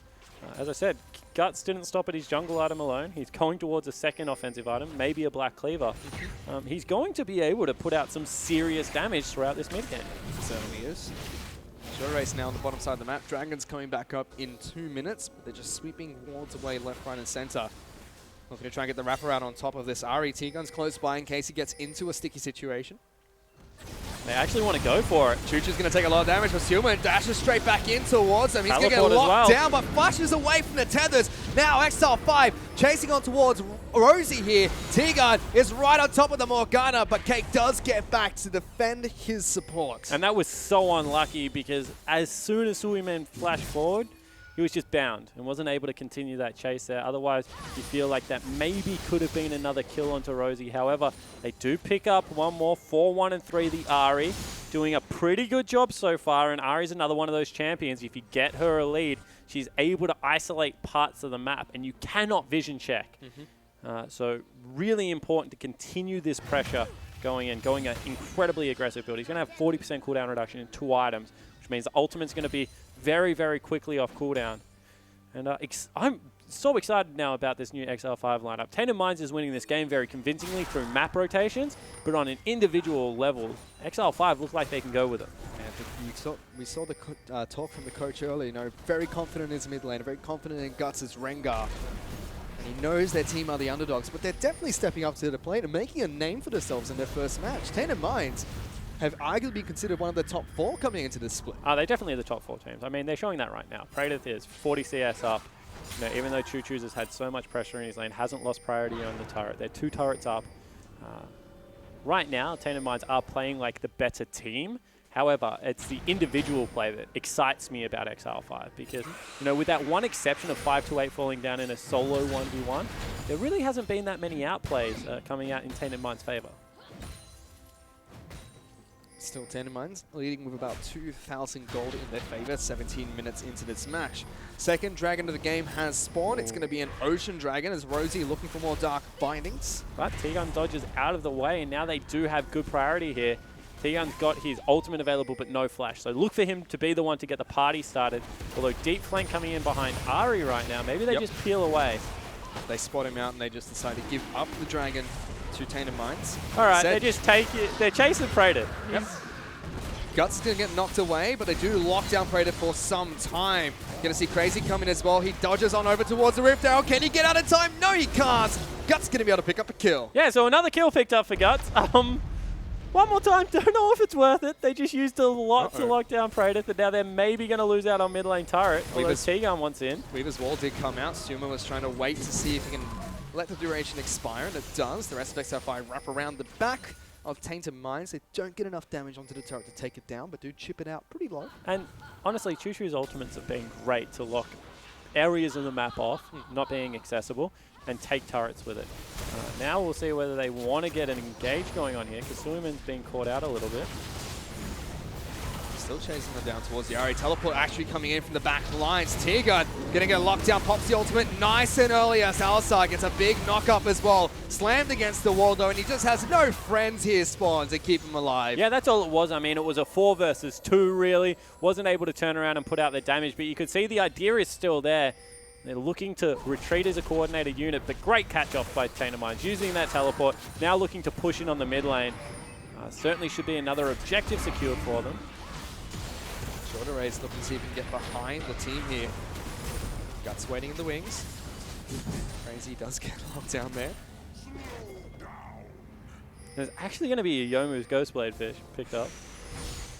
Speaker 10: As I said, Guts didn't stop at his jungle item alone. He's going towards a second offensive item, maybe a Black Cleaver. He's going to be able to put out some serious damage throughout this mid game.
Speaker 9: Certainly is. Short race now on the bottom side of the map. Dragons coming back up in 2 minutes, but they're just sweeping wards away left, right, and center. Looking to try and get the wraparound on top of this. Ari T-Gun's close by in case he gets into a sticky situation.
Speaker 10: They actually want to go for it.
Speaker 9: Choo-Choo's going to take a lot of damage, but Stillman dashes straight back in towards him. He's going to get locked down, but flashes away from the tethers. Now Exile5 chasing on towards Rosie here. T-Gun is right on top of the Morgana, but Cake does get back to defend his support.
Speaker 10: And that was so unlucky because as soon as Suiman flashed forward, he was just bound and wasn't able to continue that chase there. Otherwise, you feel like that maybe could have been another kill onto Rosie. However, they do pick up one more, 4-1 and 3, the Ari. Doing a pretty good job so far, and Ari's another one of those champions. If you get her a lead, she's able to isolate parts of the map, and you cannot vision check. So really important to continue this pressure going in, going an incredibly aggressive build. He's going to have 40% cooldown reduction in 2 items, which means the ultimate's going to be very, very quickly off cooldown. And I'm so excited now about this new Exile5 lineup. Tainted Minds is winning this game very convincingly through map rotations, but on an individual level, Exile5 look like they can go with it.
Speaker 9: Yeah, we saw the talk from the coach earlier, you know, very confident in his mid lane, very confident in Guts' Rengar. And he knows their team are the underdogs, but they're definitely stepping up to the plate and making a name for themselves in their first match. Tainted Minds have arguably been considered one of the top 4 coming into this split.
Speaker 10: They definitely are the top 4 teams. I mean, they're showing that right now. Praedyth is 40 CS up. You know, even though Choo-Choo's has had so much pressure in his lane, hasn't lost priority on the turret. They're 2 turrets up. Right now, Tainted Minds are playing like the better team. However, it's the individual play that excites me about Exile5 because, you know, with that one exception of 5-8 falling down in a solo 1v1, there really hasn't been that many outplays coming out in Tainted Minds' favor.
Speaker 9: Still Tainted Minds leading with about 2,000 gold in their favor, 17 minutes into this match. Second dragon of the game has spawned. It's going to be an Ocean Dragon as Rosie looking for more Dark Bindings.
Speaker 10: But T-Gun dodges out of the way, and now they do have good priority here. T-Gun's got his ultimate available, but no flash. So look for him to be the one to get the party started. Although deep flank coming in behind Ari right now. Maybe they just peel away.
Speaker 9: They spot him out, and they just decide to give up the dragon to Tainted Minds.
Speaker 10: All right, they just take it. They're chasing Praedyth.
Speaker 9: Yep. Guts is going to get knocked away, but they do lock down Praedyth for some time. Going to see Crazy coming as well. He dodges on over towards the Rift Arrow. Can he get out of time? No, he can't. Guts going to be able to pick up a kill.
Speaker 10: Yeah, so another kill picked up for Guts. One more time, don't know if it's worth it. They just used a lot to lock down Praedyth, but now they're maybe going to lose out on mid lane turret. Although T-Gun wants in.
Speaker 9: Weaver's Wall did come out. Stuma was trying to wait to see if he can let the duration expire, and it does. The rest of Exile5 wrap around the back of Tainted Minds. They don't get enough damage onto the turret to take it down, but do chip it out pretty low.
Speaker 10: And honestly, Choo-Choo's ultimates have been great to lock areas of the map off, not being accessible, and take turrets with it. Now we'll see whether they want to get an engage going on here, because Suiman's being caught out a little bit.
Speaker 9: Still chasing them down towards the Ari. Teleport actually coming in from the back lines. T-Gun gonna get locked down, pops the ultimate nice and early as Alisar gets a big knock up as well. Slammed against the wall though, and he just has no friends here spawn to keep him alive.
Speaker 10: Yeah, that's all it was. I mean, it was a 4 versus 2 really. Wasn't able to turn around and put out the damage, but you could see the idea is still there. They're looking to retreat as a coordinated unit, but great catch-off by Tainted Minds, using that teleport, now looking to push in on the mid lane. Certainly should be another objective secured for them.
Speaker 9: Shorter race looking to see if he can get behind the team here. Guts waiting in the wings. Crazy does get locked down there.
Speaker 10: There's actually going to be a Yomu's Ghostblade fish picked up.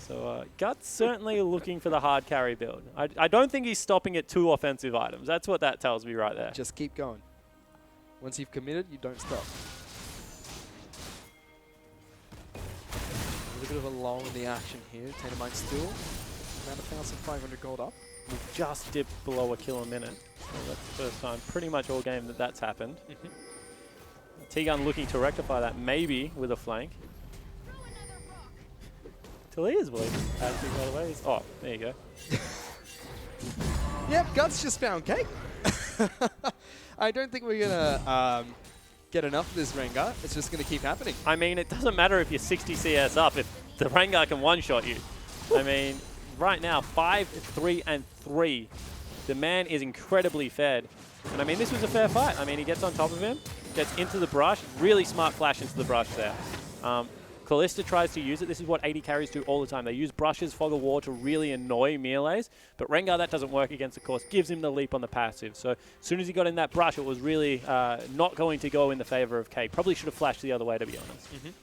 Speaker 10: So Guts certainly looking for the hard carry build. I don't think he's stopping at 2 offensive items. That's what that tells me right there.
Speaker 9: Just keep going. Once you've committed, you don't stop. A little bit of a lull in the action here. Tainted Minds still around 1,500 gold up.
Speaker 10: We've just dipped below a kill a minute. So that's the first time pretty much all game that's happened. T-Gun looking to rectify that maybe with a flank. Talia's bleeding. Actually, by the way. Oh, there you go.
Speaker 9: Yep, Guts just found Cake. I don't think we're going to get enough of this Rengar. It's just going to keep happening.
Speaker 10: I mean, it doesn't matter if you're 60 CS up if the Rengar can one-shot you. I mean, right now, 5, 3, and 3. The man is incredibly fed. And I mean, this was a fair fight. I mean, he gets on top of him, gets into the brush. Really smart flash into the brush there. Kalista tries to use it. This is what AD carries do all the time. They use brushes, fog of war to really annoy melees, but Rengar, that doesn't work against, of course, gives him the leap on the passive. So as soon as he got in that brush, it was really not going to go in the favor of Cake. Probably should have flashed the other way, to be honest.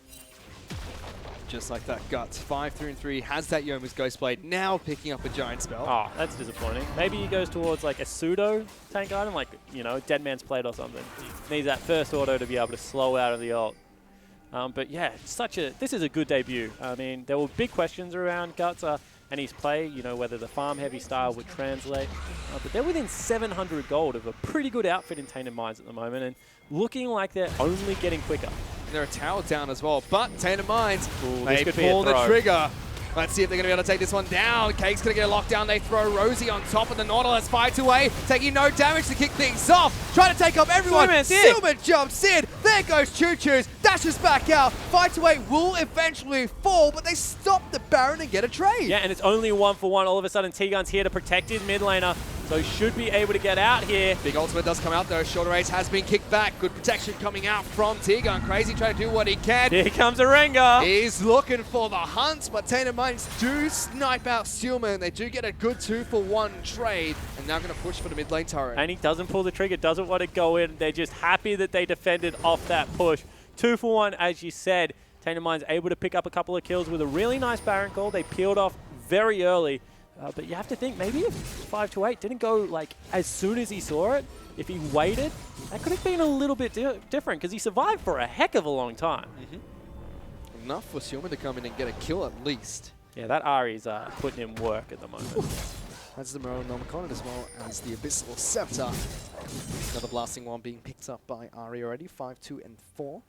Speaker 9: Just like that, Guts. 5-3-3 has that Yomu's Ghostblade, now picking up a giant spell.
Speaker 10: Oh, that's disappointing. Maybe he goes towards like a pseudo tank item, like, you know, Dead Man's Plate or something. Needs that first auto to be able to slow out of the ult. But yeah, this is a good debut. I mean, there were big questions around Guts and his play, you know, whether the farm-heavy style would translate. But they're within 700 gold of a pretty good outfit in Tainted Minds at the moment, and looking like they're only getting quicker.
Speaker 9: They're a tower down as well, but Tainted Minds,
Speaker 10: they
Speaker 9: pull the trigger. Let's see if they're going to be able to take this one down. Cake's going to get a lockdown. They throw Rosie on top of the Nautilus. Fight away, taking no damage to kick things off. Trying to take up everyone. Silman jumps in. There goes Choo-Choo's. Dashes back out. Fight away will eventually fall, but they stop the Baron and get a trade.
Speaker 10: Yeah, and it's only 1-for-1. All of a sudden, T-Gun's here to protect his mid laner. So should be able to get out here.
Speaker 9: Big ultimate does come out though. Shorter Ace has been kicked back. Good protection coming out from T-Gun. Crazy trying to do what he can.
Speaker 10: Here comes a Rengar.
Speaker 9: He's looking for the hunt, but Tainted Minds do snipe out Steelman. They do get a good 2-for-1 trade, and now going to push for the mid lane turret.
Speaker 10: And he doesn't pull the trigger, doesn't want to go in. They're just happy that they defended off that push. 2-for-1, as you said. Tainted Minds able to pick up a couple of kills with a really nice Baron call. They peeled off very early. But you have to think, maybe if 5-8 didn't go like as soon as he saw it, if he waited, that could have been a little bit different, because he survived for a heck of a long time.
Speaker 9: Enough for Steelman to come in and get a kill at least.
Speaker 10: Yeah, that Ahri's putting in work at the moment.
Speaker 9: That's the Nomicon as well as the Abyssal Scepter. Another blasting one being picked up by Ahri already, 5-2 and 4.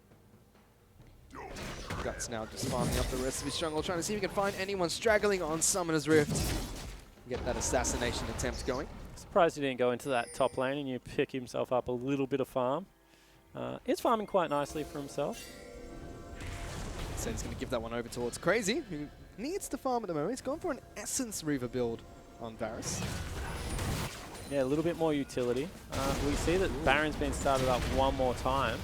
Speaker 9: Guts now just farming up the rest of his jungle, trying to see if he can find anyone straggling on Summoner's Rift. Get that assassination attempt going.
Speaker 10: Surprised he didn't go into that top lane and you pick himself up a little bit of farm. It's farming quite nicely for himself.
Speaker 9: So he's going to give that one over towards Crazy, who needs to farm at the moment. He's gone for an Essence Reaver build on Varus.
Speaker 10: Yeah, a little bit more utility. We see that Baron's been started up one more time.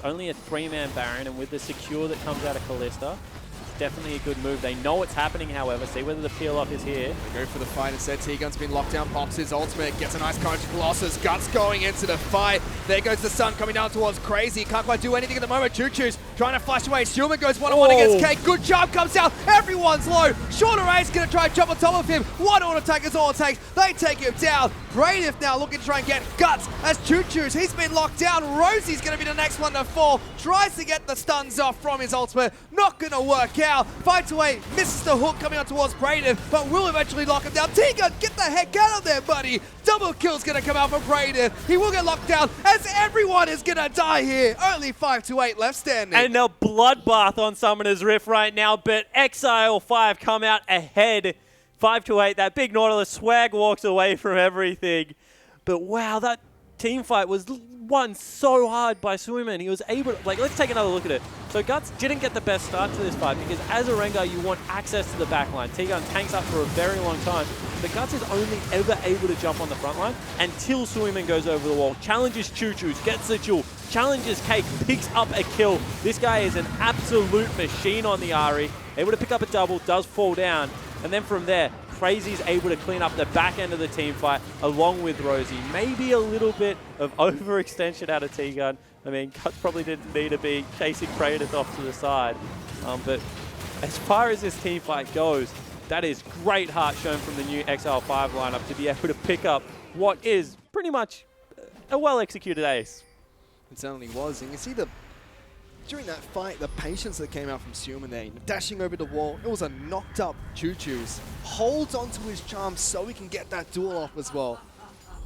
Speaker 10: Only a 3-man Baron, and with the secure that comes out of Kalista, it's definitely a good move. They know what's happening, however. See whether the peel-off is here.
Speaker 9: They go for the fight instead. T-Gun's been locked down, pops his ultimate, gets a nice Courage Colossus. Guts going into the fight. There goes the sun coming down towards Crazy. Can't quite do anything at the moment. Choo-Choo's trying to flash away. Steelman goes one-on-one against Cake. Good job, comes out. Everyone's low. Shorter Ace going to try and jump on top of him. One auto attack is all it takes. They take him down. Brave now looking to try and get Guts as Choo-Choo's. He's been locked down. Rosie's going to be the next one to fall. Tries to get the stuns off from his ultimate. Not going to work out. Fights away. Misses the hook coming out towards Brayden, but will eventually lock him down. T-Gun, get the heck out of there, buddy. Double kill's going to come out from Brayden. He will get locked down as everyone is going to die here. Only 5-8 left standing.
Speaker 10: And a bloodbath on Summoner's Rift right now, but Exile5 come out ahead. 5-8, that big Nautilus swag walks away from everything. But wow, that team fight was won so hard by Suiman. He was able to, like, let's take another look at it. So Guts didn't get the best start to this fight because as a Rengar, you want access to the backline. T-Gun tanks up for a very long time. But Guts is only ever able to jump on the front line until Suiman goes over the wall. Challenges Choo-Choo's, gets the jewel, challenges Cake, picks up a kill. This guy is an absolute machine on the Ahri. Able to pick up a double, does fall down. And then from there, Crazy's able to clean up the back end of the team fight along with Rosie. Maybe a little bit of overextension out of T-Gun. I mean, Guts probably didn't need to be chasing Kratos off to the side. But as far as this team fight goes, that is great heart shown from the new Exile5 lineup to be able to pick up what is pretty much a well-executed ace.
Speaker 9: It certainly was. And you see during that fight, the patience that came out from Steelman there, dashing over the wall. It was a knocked up Choo-Choo's. Holds onto his charm so he can get that duel off as well.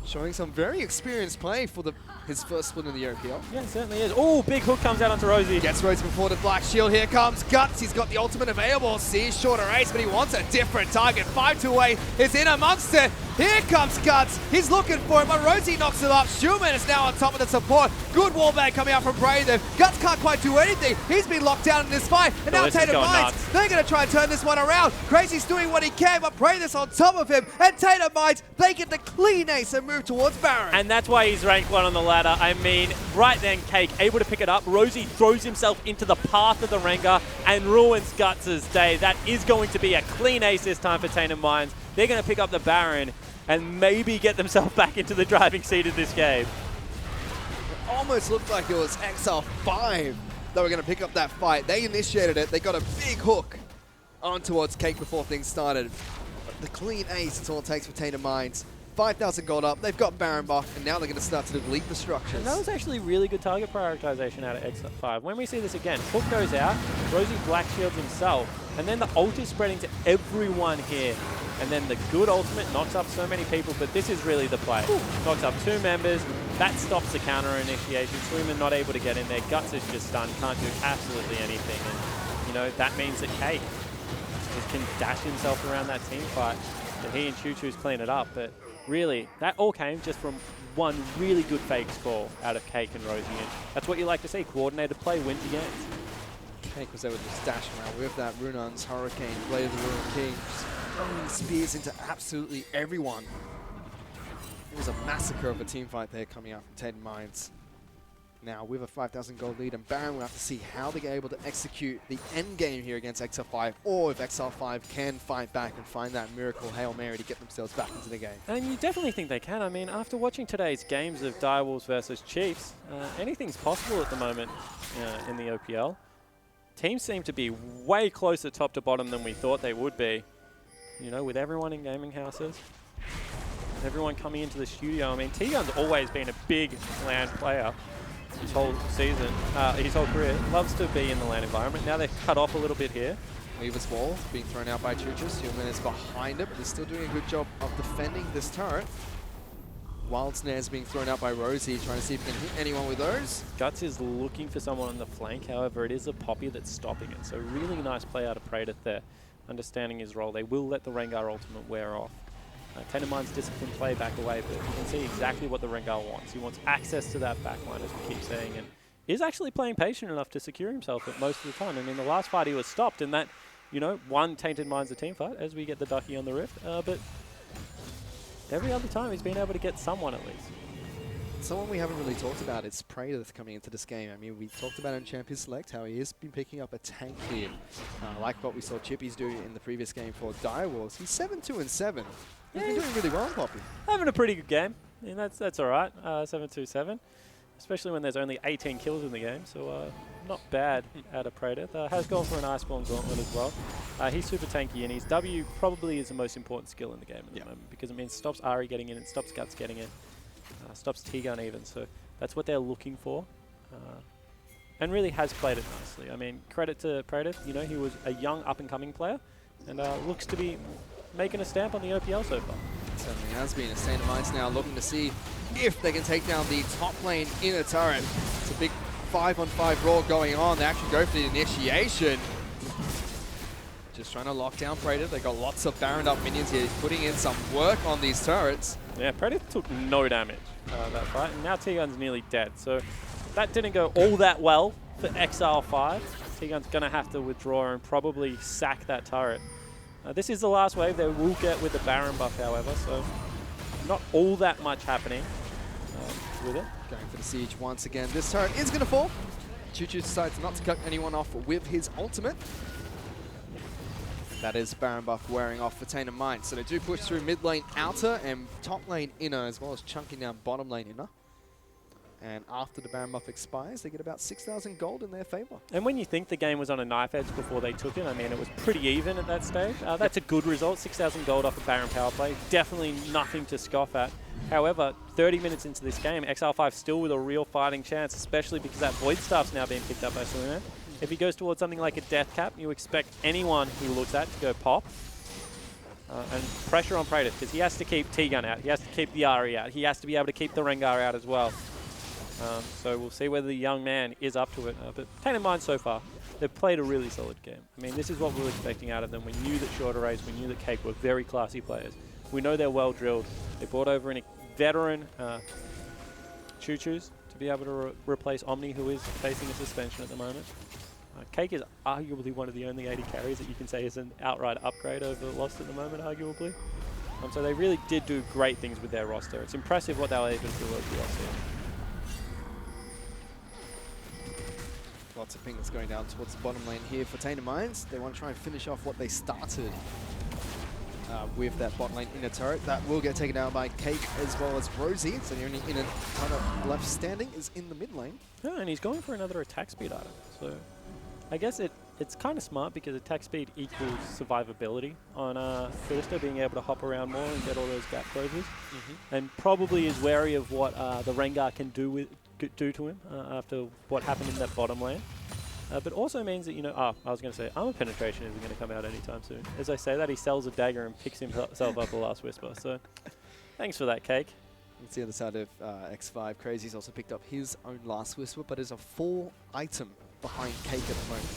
Speaker 9: Showing some very experienced play for his first split in the OPL.
Speaker 10: Yeah, it certainly is. Oh, big hook comes out onto Rosie.
Speaker 9: Gets Rosie before the Black Shield. Here comes Guts. He's got the ultimate available. Sees Shorter Ace, but he wants a different target. 5-8 is in amongst it. Here comes Guts. He's looking for it, but Rosie knocks him up. Schumann is now on top of the support. Good wallbang coming out from Brayden. Guts can't quite do anything. He's been locked down in this fight. And now Tainted Minds, they're going to try and turn this one around. Crazy's doing what he can, but Brayden's on top of him. And Tainted Minds, they get the clean ace and move towards Baron.
Speaker 10: And that's why he's ranked 1 on the ladder. I mean, right then, Cake able to pick it up. Rosie throws himself into the path of the Rengar and ruins Guts' day. That is going to be a clean ace this time for Tainted Minds. They're going to pick up the Baron and maybe get themselves back into the driving seat of this game.
Speaker 9: It almost looked like it was Exile5 that were going to pick up that fight. They initiated it. They got a big hook on towards Cake before things started. But the clean ace is all it takes for Tainted Minds. 5,000 gold up. They've got Baron buff, and now they're going to start to delete the structures.
Speaker 10: And that was actually really good target prioritization out of Exile5. When we see this again, Hook goes out, Rosie black shields himself, and then the ult is spreading to everyone here. And then the good ultimate knocks up so many people, but this is really the play. Knocks up 2 members, that stops the counter initiation. Swimming not able to get in there, Guts is just stunned, can't do absolutely anything. And, you know, that means that Cake just can dash himself around that team fight. And he and Choo Choo's clean it up, but really, that all came just from one really good fake score out of Cake and Rosie. And that's what you like to see. Coordinated play wins games.
Speaker 9: Cake was able to just dash around with that Runon's Hurricane, Blade of the Ruined King, just throwing spears into absolutely everyone. It was a massacre of a team fight there coming out from Tainted Minds. Now with a 5,000 gold lead, and Baron will have to see how they get able to execute the end game here against Exile5, or if Exile5 can fight back and find that miracle Hail Mary to get themselves back into the game.
Speaker 10: And you definitely think they can. I mean, after watching today's games of Direwolves versus Chiefs, anything's possible at the moment in the OPL. Teams seem to be way closer top to bottom than we thought they would be. You know, with everyone in gaming houses, everyone coming into the studio. I mean, T-Gun's always been a big LAN player his whole season, his whole career. Loves to be in the LAN environment. Now they're cut off a little bit here.
Speaker 9: Weaver's wall being thrown out by Chuchus. Human is behind it, but they're still doing a good job of defending this turret. Wild Snares being thrown out by Rosie, trying to see if he can hit anyone with those.
Speaker 10: Guts is looking for someone on the flank, however, it is a Poppy that's stopping it. So really nice play out of Praetor there, understanding his role. They will let the Rengar ultimate wear off. Tainted Minds disciplined play back away, but you can see exactly what the Rengar wants. He wants access to that backline, as we keep saying, and is actually playing patient enough to secure himself at most of the time. And in the last fight, he was stopped, and that, you know, won Tainted Minds a team fight, as we get the Ducky on the Rift. But every other time, he's been able to get someone at least.
Speaker 9: Someone we haven't really talked about is Praetor coming into this game. I mean, we talked about in Champion Select how he has been picking up a tank here, like what we saw Chippies do in the previous game for Direwolves. He's 7-2-7. He's been doing really well, Poppy.
Speaker 10: Having a pretty good game. I mean, that's all right. 7-2-7, especially when there's only 18 kills in the game. So not bad out of Praetor. Has gone for an Iceborne Gauntlet as well. He's super tanky, and his W probably is the most important skill in the game at the moment, because it means stops Ahri getting in, it stops Guts getting in, stops T-Gun even. So that's what they're looking for. And really has played it nicely. I mean, credit to Praetor. You know, he was a young up-and-coming player, and looks to be making a stamp on the OPL so far.
Speaker 9: Certainly has been. A Tainted Minds now looking to see if they can take down the top lane inner turret. It's a big 5-on-5 brawl going on. They actually go for the initiation. Just trying to lock down Praetor. They got lots of Baron up minions here. He's putting in some work on these turrets.
Speaker 10: Yeah, Praetor took no damage that fight, and now T-Gun's nearly dead. So that didn't go all that well for Exile5. T-Gun's going to have to withdraw and probably sack that turret. This is the last wave they will get with the Baron buff, however, so not all that much happening with it.
Speaker 9: Going for the siege once again. This turret is going to fall. Choo Choo decides not to cut anyone off with his ultimate. That is Baron buff wearing off for Tainted Minds. So they do push through mid lane outer and top lane inner, as well as chunking down bottom lane inner. And after the Baron buff expires, they get about 6,000 gold in their favor.
Speaker 10: And when you think the game was on a knife edge before they took it, I mean, it was pretty even at that stage. That's a good result, 6,000 gold off a Baron power play. Definitely nothing to scoff at. However, 30 minutes into this game, Exile5 still with a real fighting chance, especially because that Void Staff's now being picked up by Suleiman. If he goes towards something like a Death Cap, you expect anyone he looks at to go pop. And pressure on Praetor, because he has to keep T-Gun out, he has to keep the Ahri out, he has to be able to keep the Rengar out as well. So we'll see whether the young man is up to it. But Tainted Minds so far, they've played a really solid game. I mean, this is what we were expecting out of them. We knew that Shorter Rays, we knew that Cake were very classy players. We know they're well drilled. They brought over a veteran Choo-Choos to be able to replace Omni, who is facing a suspension at the moment. Cake is arguably one of the only 80 carries that you can say is an outright upgrade over Lost at the moment, arguably. So they really did do great things with their roster. It's impressive what they were able to do over Lost here.
Speaker 9: Lots of pings going down towards the bottom lane here for Tainted Minds. They want to try and finish off what they started with that bot lane inner turret. That will get taken down by Cake as well as Rosie. So the only inner turret left standing is in the mid lane.
Speaker 10: Yeah, and he's going for another attack speed item. So I guess it's kind of smart because attack speed equals survivability on Fiddlester being able to hop around more and get all those gap closures. And probably is wary of what the Rengar can do to him after what happened in that bottom lane. But also means that, you know, I was going to say, armor penetration isn't going to come out anytime soon. As I say that, he sells a dagger and picks himself up the last whisper. So thanks for that, Cake.
Speaker 9: It's the other side of X5. Crazy's also picked up his own last whisper, but is a full item behind Cake at the moment.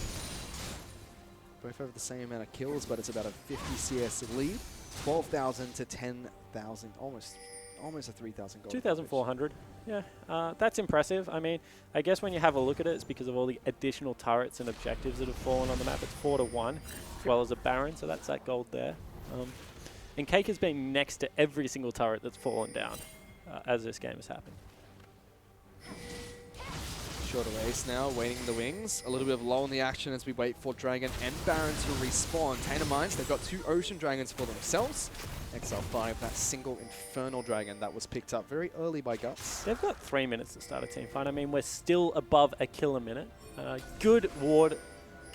Speaker 9: Both over the same amount of kills, but it's about a 50 CS lead. 12,000 to 10,000, almost a 3,000 gold.
Speaker 10: 2,400. Yeah, that's impressive. I mean, I guess when you have a look at it, it's because of all the additional turrets and objectives that have fallen on the map. It's 4-1, as well as a Baron, so that's that gold there. And Cake has been next to every single turret that's fallen down as this game has happened.
Speaker 9: Shorter race now, waiting in the wings. A little bit of lull in the action as we wait for Dragon and Baron to respawn. Tainted Minds, they've got 2 Ocean Dragons for themselves. Exile5, that single Infernal Dragon that was picked up very early by Guts.
Speaker 10: They've got 3 minutes to start a team fight. I mean, we're still above a kill a minute. Good ward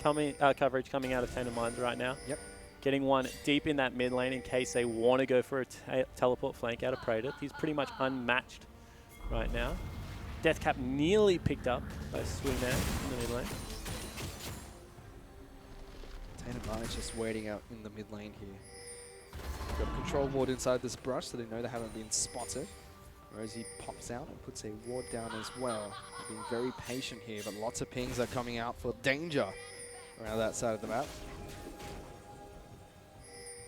Speaker 10: coverage coming out of Tainted Minds right now.
Speaker 9: Yep.
Speaker 10: Getting one deep in that mid lane in case they want to go for a teleport flank out of Praetor. He's pretty much unmatched right now. Deathcap nearly picked up by Swingman in the mid lane.
Speaker 9: Tainted Minds just waiting out in the mid lane here. Got a control ward inside this brush so they know they haven't been spotted. Rosie pops out and puts a ward down as well. Being very patient here, but lots of pings are coming out for danger around that side of the map.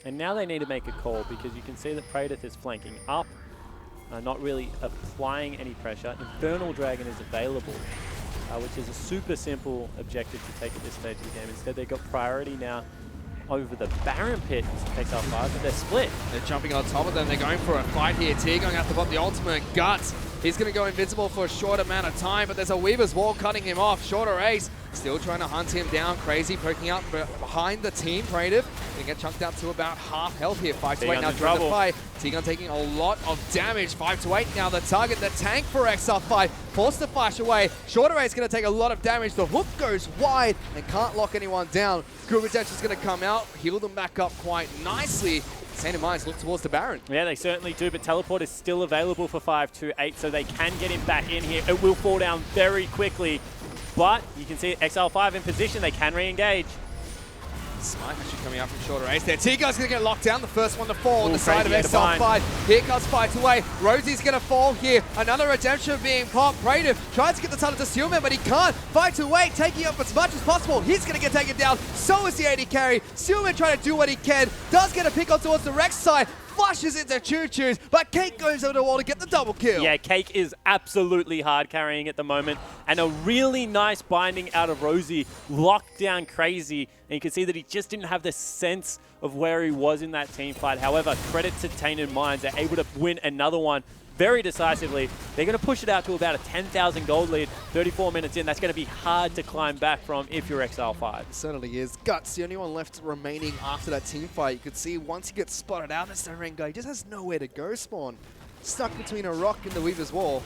Speaker 10: And now they need to make a call because you can see that Praetor is flanking up, not really applying any pressure. Infernal Dragon is available, which is a super simple objective to take at this stage of the game. Instead, they've got priority now over the Baron pit, Exile5, but they're split.
Speaker 9: They're jumping on top of them. They're going for a fight here. T going after pop the ultimate. Guts. He's going to go invincible for a short amount of time, but there's a Weaver's Wall cutting him off. Shorter Ace still trying to hunt him down. Crazy poking out behind the team. Praetor going to get chunked out to about half health here. 5 to 8 now during the fight. T-Gun taking a lot of damage. 5 to 8 now. The target, the tank for Exile5. Forced to flash away. Shorter Ace going to take a lot of damage. The hook goes wide and can't lock anyone down. Good Redemption's going to come out, heal them back up quite nicely. Tainted Minds look towards the Baron.
Speaker 10: Yeah, they certainly do, but Teleport is still available for 5-8, so they can get him back in here. It will fall down very quickly, but you can see Exile5 in position. They can re-engage.
Speaker 9: Smite actually coming out from Shorter Ace there. T-Gun's going to get locked down, the first one to fall on the side of
Speaker 10: Crazy
Speaker 9: Exile5. Here comes Fight Away. Rosie's going to fall here. Another Redemption being popped. Praetor tries to get the tunnel to Steelman, but he can't. Fight Away taking up as much as possible. He's going to get taken down. So is the AD carry. Steelman trying to do what he can. Does get a pick on towards the Rex side. Flushes into Choo-Choos, but Cake goes over the wall to get the double kill.
Speaker 10: Yeah, Cake is absolutely hard carrying at the moment. And a really nice binding out of Rosie. Locked down Crazy. And you can see that he just didn't have the sense of where he was in that team fight. However, credit to Tainted Minds. They're able to win another one very decisively. They're going to push it out to about a 10,000 gold lead 34 minutes in. That's going to be hard to climb back from if you're Exile5.
Speaker 9: It certainly is. Guts, the only one left remaining after that team fight. You could see once he gets spotted out, this Rengar, he just has nowhere to go, Spawn. Stuck between a rock and the Weaver's Wall.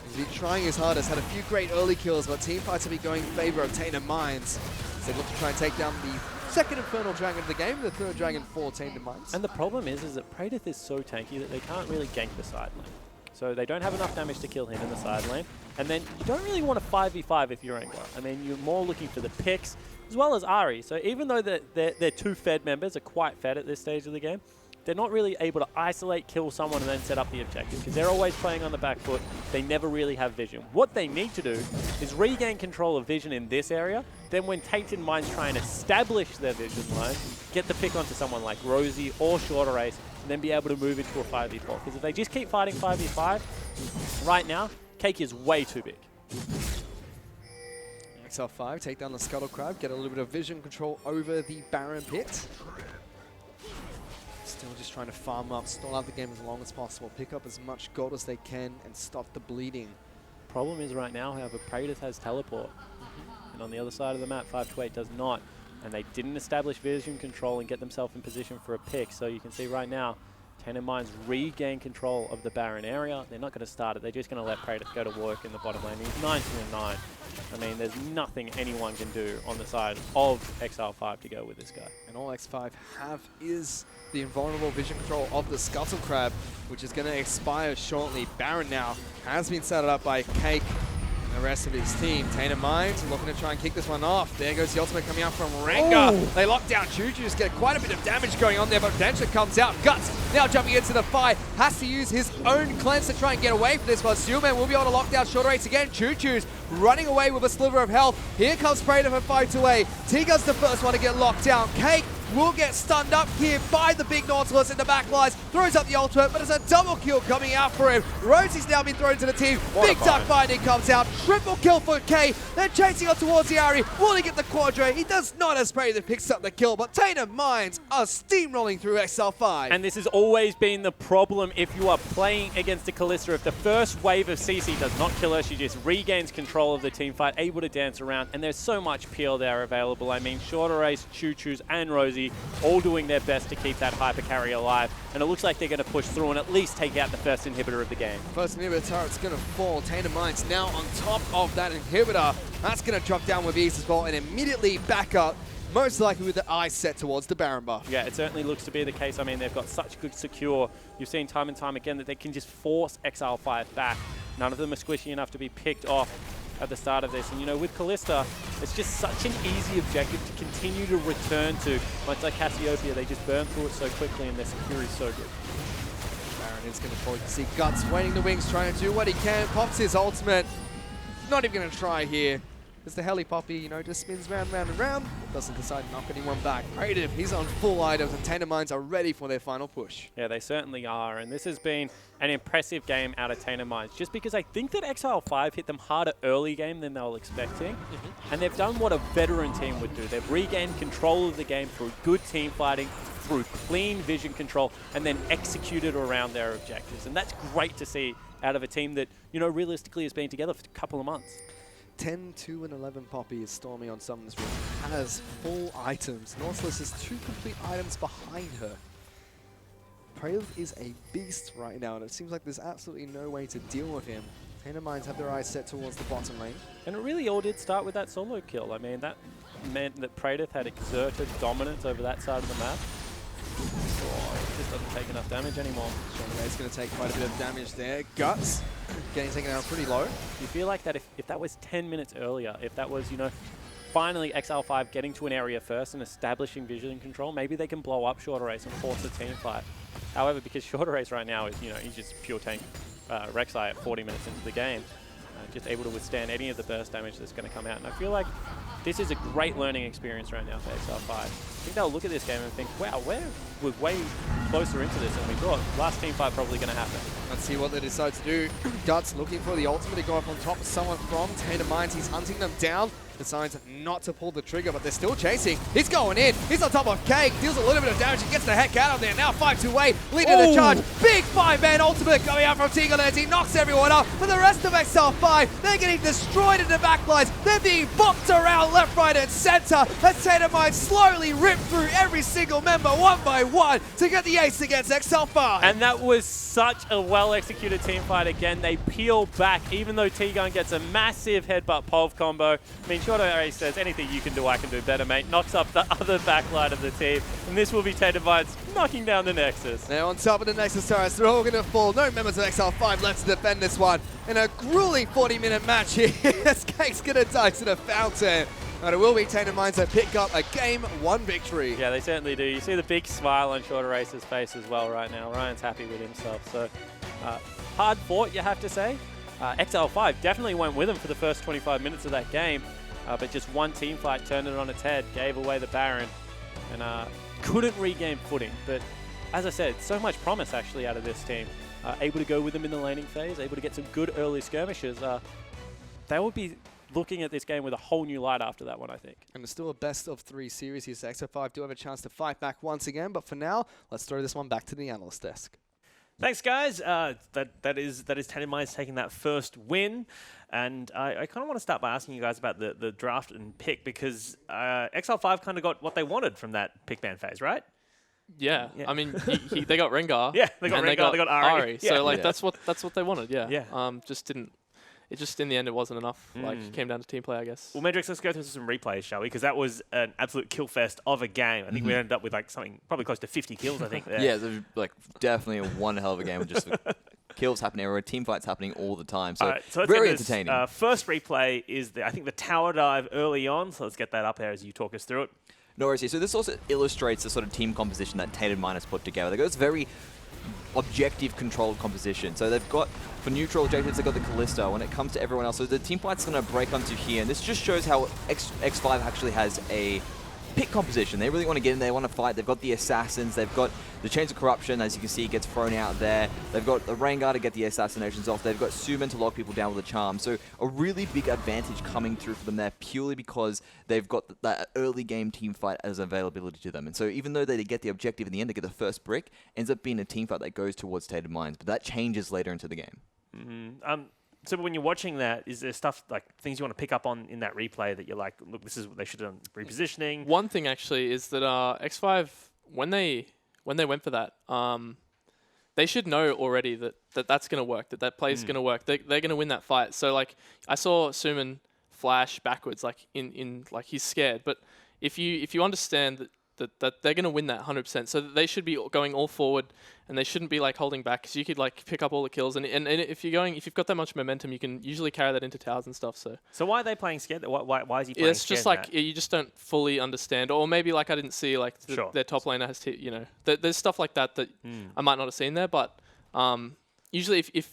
Speaker 9: He's been trying his hardest, had a few great early kills, but team fights will be going in favor of Tainted Minds. So they look to try and take down the second Infernal Dragon of the game, the third Dragon for Tainted Minds.
Speaker 10: And the problem is that Praetor is so tanky that they can't really gank the side lane. So they don't have enough damage to kill him in the side lane. And then you don't really want a 5v5 if you're Rengar. I mean, you're more looking for the picks, as well as Ahri. So even though their two fed members are quite fed at this stage of the game, they're not really able to isolate, kill someone, and then set up the objective, because they're always playing on the back foot. They never really have vision. What they need to do is regain control of vision in this area. Then when Tainted Minds try and establish their vision line, get the pick onto someone like Rosie or Shorter Ace, and then be able to move into a 5v4. Because if they just keep fighting 5v5, right now, Cake is way too big.
Speaker 9: Exile5 take down the Scuttle Crab, get a little bit of vision control over the Baron Pit. Still just trying to farm up, stall out the game as long as possible, pick up as much gold as they can, and stop the bleeding.
Speaker 10: Problem is right now, however, Praedyth has teleport. And on the other side of the map, 528 does not. And they didn't establish vision control and get themselves in position for a pick. So you can see right now, Tainted Minds regain control of the Baron area. They're not going to start it. They're just going to let Praedyth go to work in the bottom lane. He's 19-9. I mean, there's nothing anyone can do on the side of Exile5 to go with this guy.
Speaker 9: And all X5 have is the invulnerable vision control of the Scuttle Crab, which is going to expire shortly. Baron now has been set up by Cake and the rest of his team. Tainted Minds looking to try and kick this one off. There goes the ultimate coming out from Rengar.
Speaker 10: Oh.
Speaker 9: They lock down Choo-Choo's, get quite a bit of damage going on there, but Venture comes out. Guts now jumping into the fight, has to use his own cleanse to try and get away from this one. Steelman will be able to lock down Shorter Ace again. Choo-Choo's running away with a sliver of health. Here comes Praedyth for 528. Tiga's the first one to get locked down. Cake will get stunned up here by the big Nautilus in the back lines. Throws up the ultimate, but it's a double kill coming out for him. Rosie's now been thrown to the team. Big Duck Binding comes out. Triple kill for K. They're chasing on towards the Ari. Will he get the Quadra? He does not, as Praedyth picks up the kill, but Tainted Minds are steamrolling through Exile5.
Speaker 10: And this has always been the problem if you are playing against a Kalista. If the first wave of CC does not kill her, she just regains control of the team fight, able to dance around, and there's so much peel there available. I mean, Shorter Ace, Choo-Choo's, and Rosie all doing their best to keep that hyper carry alive, and it looks like they're going to push through and at least take out the first inhibitor of the game.
Speaker 9: First inhibitor turret's going to fall. Tainted Minds now on top of that inhibitor. That's going to drop down with ease as well and immediately back up, most likely with the eyes set towards the Baron buff.
Speaker 10: Yeah, it certainly looks to be the case. I mean, they've got such good secure. You've seen time and time again that they can just force Exile5 back. None of them are squishy enough to be picked off at the start of this. And, you know, with Kalista, it's just such an easy objective to continue to return to. Much like Cassiopeia, they just burn through it so quickly and their security is so good.
Speaker 9: Baron is going to fall. You can see Guts waiting the wings, trying to do what he can. Pops his ultimate. Not even going to try here. As the Heli Poppy, you know, just spins round, round, and round. Doesn't decide to knock anyone back. Praedyth, he's on full items, and Tainted Minds are ready for their final push.
Speaker 10: Yeah, they certainly are. And this has been an impressive game out of Tainted Minds, just because I think that Exile5 hit them harder early game than they were expecting. And they've done what a veteran team would do. They've regained control of the game through good team fighting, through clean vision control, and then executed around their objectives. And that's great to see out of a team that, you know, realistically has been together for a couple of months.
Speaker 9: 10, 2, and 11 Poppy is storming on Summon's Room. Has full items. Nautilus is 2 complete items behind her. Praedyth is a beast right now, and it seems like there's absolutely no way to deal with him. Tainted Minds have their eyes set towards the bottom lane.
Speaker 10: And it really all did start with that solo kill. I mean, that meant that Praedyth had exerted dominance over that side of the map. Oh, it just doesn't take enough damage anymore.
Speaker 9: Shorter going to take quite a bit of damage there. Guts getting taken out pretty low.
Speaker 10: You feel like that if that was 10 minutes earlier, if that was, you know, finally Exile5 getting to an area first and establishing vision control, maybe they can blow up Shorter Ace and force a team fight. However, because Shorter Ace right now is, you know, he's just pure tank Rek'Sai at 40 minutes into the game, just able to withstand any of the burst damage that's going to come out. And I feel like this is a great learning experience right now for Exile5. I think they'll look at this game and think, wow, we're way closer into this than we thought. Last team fight probably going to happen.
Speaker 9: Let's see what they decide to do. Guts looking for the ultimate to go up on top of someone from Tainted Minds. He's hunting them down. Decides not to pull the trigger, but they're still chasing. He's going in. He's on top of Cake. Deals a little bit of damage. He gets the heck out of there. Now 5-2-8. Leading the charge. Big 5-man ultimate going out from Tiga. He knocks everyone up. For the rest of Exile5, they're getting destroyed in the backlines. They're being bopped around left, right, and center. As Tainted Minds slowly rip through every single member one by one to get the ace against Exile5.
Speaker 10: And that was such a well-executed team fight again. They peel back, even though T-Gun gets a massive headbutt POV combo. I mean, Shorter Ace says, anything you can do, I can do better, mate. Knocks up the other backline of the team. And this will be Tainted Minds knocking down the Nexus.
Speaker 9: Now on top of the Nexus turrets, they're all going to fall. No members of Exile5 left to defend this one. In a grueling 40-minute match here, Cake's going to dive to the fountain. And it will be Tainted Minds that pick up a Game 1 victory.
Speaker 10: Yeah, they certainly do. You see the big smile on Shorter Race's face as well right now. Ryan's happy with himself. So hard fought, you have to say. Exile5 definitely went with him for the first 25 minutes of that game. But just one team fight turned it on its head, gave away the Baron, and couldn't regain footing. But as I said, so much promise actually out of this team. Able to go with them in the laning phase, able to get some good early skirmishes. They will be looking at this game with a whole new light after that one, I think.
Speaker 9: And it's still a best of 3 series here, so Exile5 do have a chance to fight back once again. But for now, let's throw this one back to the analyst desk.
Speaker 4: Thanks, guys. That is Tainted Minds taking that first win. And I kind of want to start by asking you guys about the draft and pick, because Exile5 kind of got what they wanted from that pick ban phase, right?
Speaker 6: Yeah. I mean, they got Rengar.
Speaker 4: Yeah, they got Rengar, they got Ahri.
Speaker 6: So like that's what they wanted. Yeah.
Speaker 4: Yeah.
Speaker 6: Just didn't. It just in the end it wasn't enough. Like it came down to team play, I guess.
Speaker 4: Well, Medrix, let's go through some replays, shall we? Because that was an absolute kill fest of a game. I think we ended up with like something probably close to 50 kills. I think. There.
Speaker 5: Yeah, there's like definitely one hell of a game with just kills happening everywhere, team fights happening all the time. So,
Speaker 4: so
Speaker 5: very entertaining.
Speaker 4: First replay is I think the tower dive early on. So let's get that up there as you talk us through it.
Speaker 5: No worries here. So this also illustrates the sort of team composition that Tainted Mind has put together. They've got this very objective controlled composition. So they've got, for neutral objectives, they've got the Callisto. When it comes to everyone else, so the team fight's going to break onto here. And this just shows how X5 actually has a pick composition. They really want to get in there, they want to fight. They've got the Assassins, they've got the Chains of Corruption, as you can see, it gets thrown out there. They've got the Rengar to get the assassinations off. They've got Suman to lock people down with a charm. So a really big advantage coming through for them there, purely because they've got that early game team fight as availability to them. And so even though they get the objective in the end, they get the first brick, ends up being a team fight that goes towards Tainted Minds. But that changes later into the game.
Speaker 4: So when you're watching that, is there stuff like things you want to pick up on in that replay that you're like, look, this is what they should have done, repositioning?
Speaker 6: One thing actually is that X5, when they went for that, they should know already that's going to work, that play is going to work. They're going to win that fight. So like I saw Suman flash backwards, like in like he's scared. But if you understand that they're going to win that 100%, so that they should be going all forward and they shouldn't be like holding back, because you could like pick up all the kills, and if you've got that much momentum, you can usually carry that into towers and stuff. So
Speaker 4: why are they playing scared? Why is he playing
Speaker 6: it's just like you just don't fully understand, or maybe like I didn't see like their top laner has there's stuff like that I might not have seen there, but usually if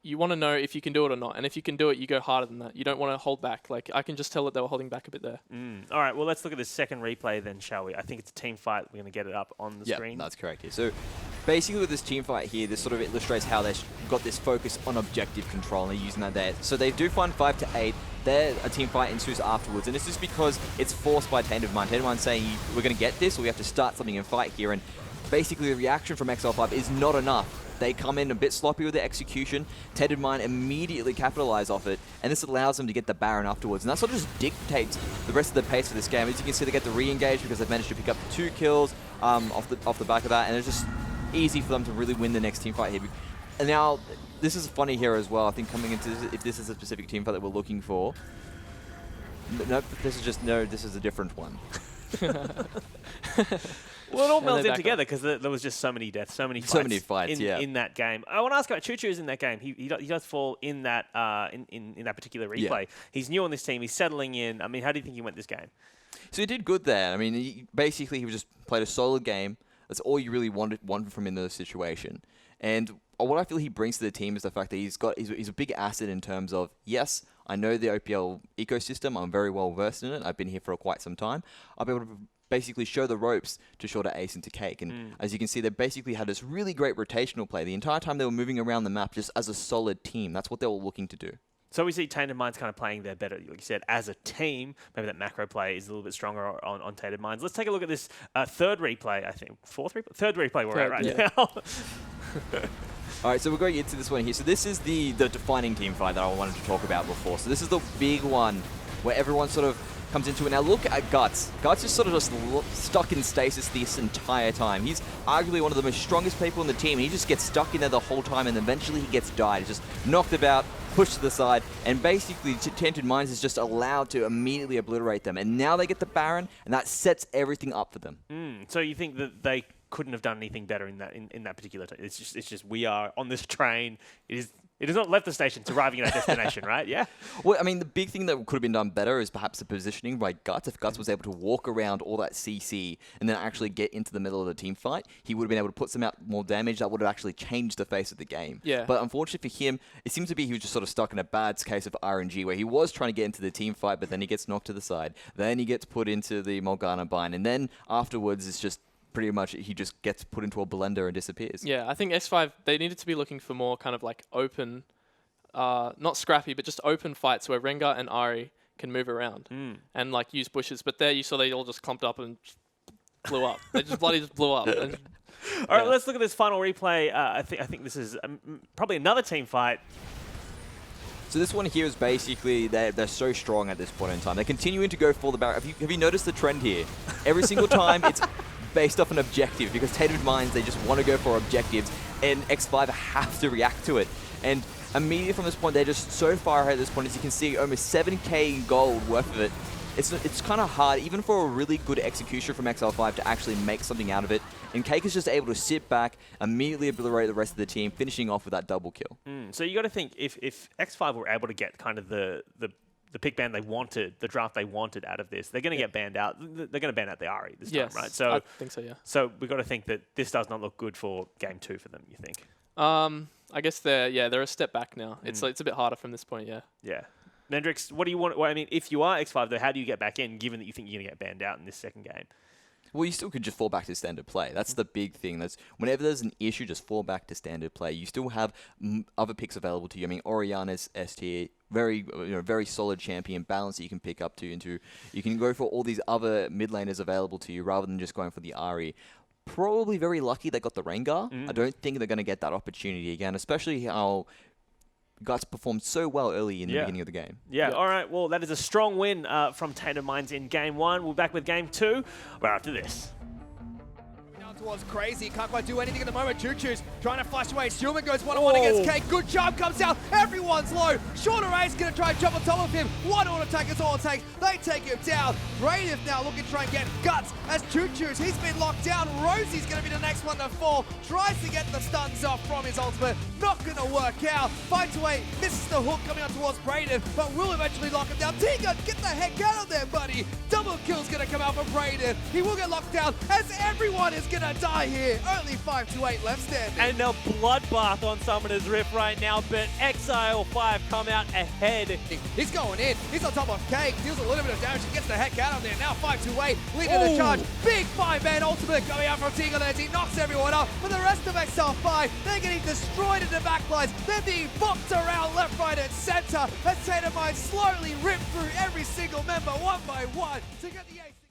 Speaker 6: you want to know if you can do it or not, and if you can do it, you go harder than that. You don't want to hold back. Like I can just tell that they were holding back a bit there.
Speaker 4: All right, well, let's look at the second replay then, shall we? I think it's a team fight. We're going to get it up on the screen.
Speaker 5: Yeah, that's correct here. So basically with this team fight here, this sort of illustrates how they've got this focus on objective control, and they're using that there. So they do find 5 to 8. There, a team fight ensues afterwards, and this is because it's forced by Tainted Mind. Tainted Mind saying, we're going to get this, or we have to start something and fight here, and basically the reaction from Exile5 is not enough. They come in a bit sloppy with their execution. Tainted Mind immediately capitalize off it, and this allows them to get the Baron afterwards. And that sort of just dictates the rest of the pace of this game. As you can see, they get the re-engage because they've managed to pick up 2 kills off the back of that, and it's just easy for them to really win the next team fight here. And now, this is funny here as well. I think coming into this, if this is a specific team fight that we're looking for. Nope, this is a different one.
Speaker 4: Well, it all melds in together because there was just so many deaths, so many fights in that game. I want to ask about Choo Choo's in that game. He does fall in that in that particular replay. Yeah. He's new on this team. He's settling in. I mean, how do you think he went this game?
Speaker 5: So he did good there. I mean, he just played a solid game. That's all you really want from him in this situation. And what I feel he brings to the team is the fact that he's a big asset in terms of, yes, I know the OPL ecosystem. I'm very well versed in it. I've been here for quite some time. I'll be able to basically show the ropes to Shorter Ace into Cake. And as you can see, they basically had this really great rotational play. The entire time they were moving around the map just as a solid team. That's what they were looking to do. So
Speaker 4: we see Tainted Minds kind of playing their better, like you said, as a team. Maybe that macro play is a little bit stronger on Tainted Minds. Let's take a look at this third replay, I think. Third replay we're at right now.
Speaker 5: All right, so we're going into this one here. So this is the defining team fight that I wanted to talk about before. So this is the big one where everyone sort of comes into it. Now look at Guts. Guts is sort of just stuck in stasis this entire time. He's arguably one of the most strongest people in the team, and he just gets stuck in there the whole time, and eventually he gets died. He's just knocked about, pushed to the side, and basically Tainted Minds is just allowed to immediately obliterate them. And now they get the Baron, and that sets everything up for them.
Speaker 4: So you think that they couldn't have done anything better in that particular time? It's just we are on this train. It's It has not left the station. It's arriving at our destination, right? Yeah.
Speaker 5: Well, I mean, the big thing that could have been done better is perhaps the positioning by Guts. If Guts was able to walk around all that CC and then actually get into the middle of the team fight, he would have been able to put some out more damage. That would have actually changed the face of the game.
Speaker 6: Yeah.
Speaker 5: But unfortunately for him, it seems to be he was just sort of stuck in a bad case of RNG where he was trying to get into the team fight, but then he gets knocked to the side. Then he gets put into the Morgana bind. And then afterwards, it's just pretty much he just gets put into a blender and disappears.
Speaker 6: Yeah, I think X5, they needed to be looking for more kind of like open, not scrappy, but just open fights where Rengar and Ahri can move around and like use bushes. But there you saw they all just clumped up and blew up. They just bloody just blew up. And,
Speaker 4: all right, let's look at this final replay. I think this is probably another team fight.
Speaker 5: So this one here is basically, they're so strong at this point in time. They're continuing to go for the barrier. Have you noticed the trend here? Every single time it's based off an objective, because Tainted Minds, they just want to go for objectives, and X5 have to react to it. And immediately from this point, they're just so far ahead at this point. As you can see, almost 7k gold worth of it. It's kind of hard, even for a really good execution from Exile5 to actually make something out of it. And Cake is just able to sit back, immediately obliterate the rest of the team, finishing off with that double kill.
Speaker 4: So you got to think, if X5 were able to get kind of the pick ban they wanted, the draft they wanted out of this, they're going to get banned out. They're going to ban out the Ahri this time, right? So
Speaker 6: I think so, yeah.
Speaker 4: So we've got to think that this does not look good for game 2 for them, you think?
Speaker 6: I guess they're a step back now. It's a bit harder from this point, yeah.
Speaker 4: Yeah. Mendrix, what do you want? Well, I mean, if you are X5, though, how do you get back in, given that you think you're going to get banned out in this second game?
Speaker 5: Well, you still could just fall back to standard play. That's the big thing. That's whenever there's an issue, just fall back to standard play. You still have other picks available to you. I mean, Oriana's S tier, very solid champion balance that you can pick up to. You can go for all these other mid laners available to you rather than just going for the Ahri. Probably very lucky they got the Rengar. I don't think they're going to get that opportunity again, especially how Guts performed so well early in the beginning of the game.
Speaker 4: Yeah, all right. Well, that is a strong win from Tainted Minds in game 1. We're back with game 2. We're after this.
Speaker 9: Down towards Crazy. Can't quite do anything at the moment. Choo-Choo's trying to flash away. Stillman goes one-on-one against Cake. Good job. Comes out. Everyone's low. Shorter Ray's going to try and jump on top of him. One auto attack is all it takes. They take him down. Brave now looking to try and get Guts as Choo-Choo's. He's been locked down. Rosie's going to be the next one to fall. Tries to get the stuns off from his ultimate. Not going to work out. Fights away. Misses the hook coming out towards Brayden, but will eventually lock him down. Tegan, get the heck out of there, buddy. Double kill's going to come out from Brayden. He will get locked down as everyone is going to die here. Only 5 to 8 left standing.
Speaker 10: And a bloodbath on Summoner's Rift right now, but Exile5 come out ahead.
Speaker 9: He's going in. He's on top of Cake. Deals a little bit of damage. He gets the heck out of there. Now 5 to 8. Leading the charge. Big 5-man ultimate coming out from Tegan as he knocks everyone up. But the rest of Exile5, they're getting destroyed in the backlines. They're being bopped around left, right, and center as Tainted Minds slowly rip through every single member one by one to get the 8th.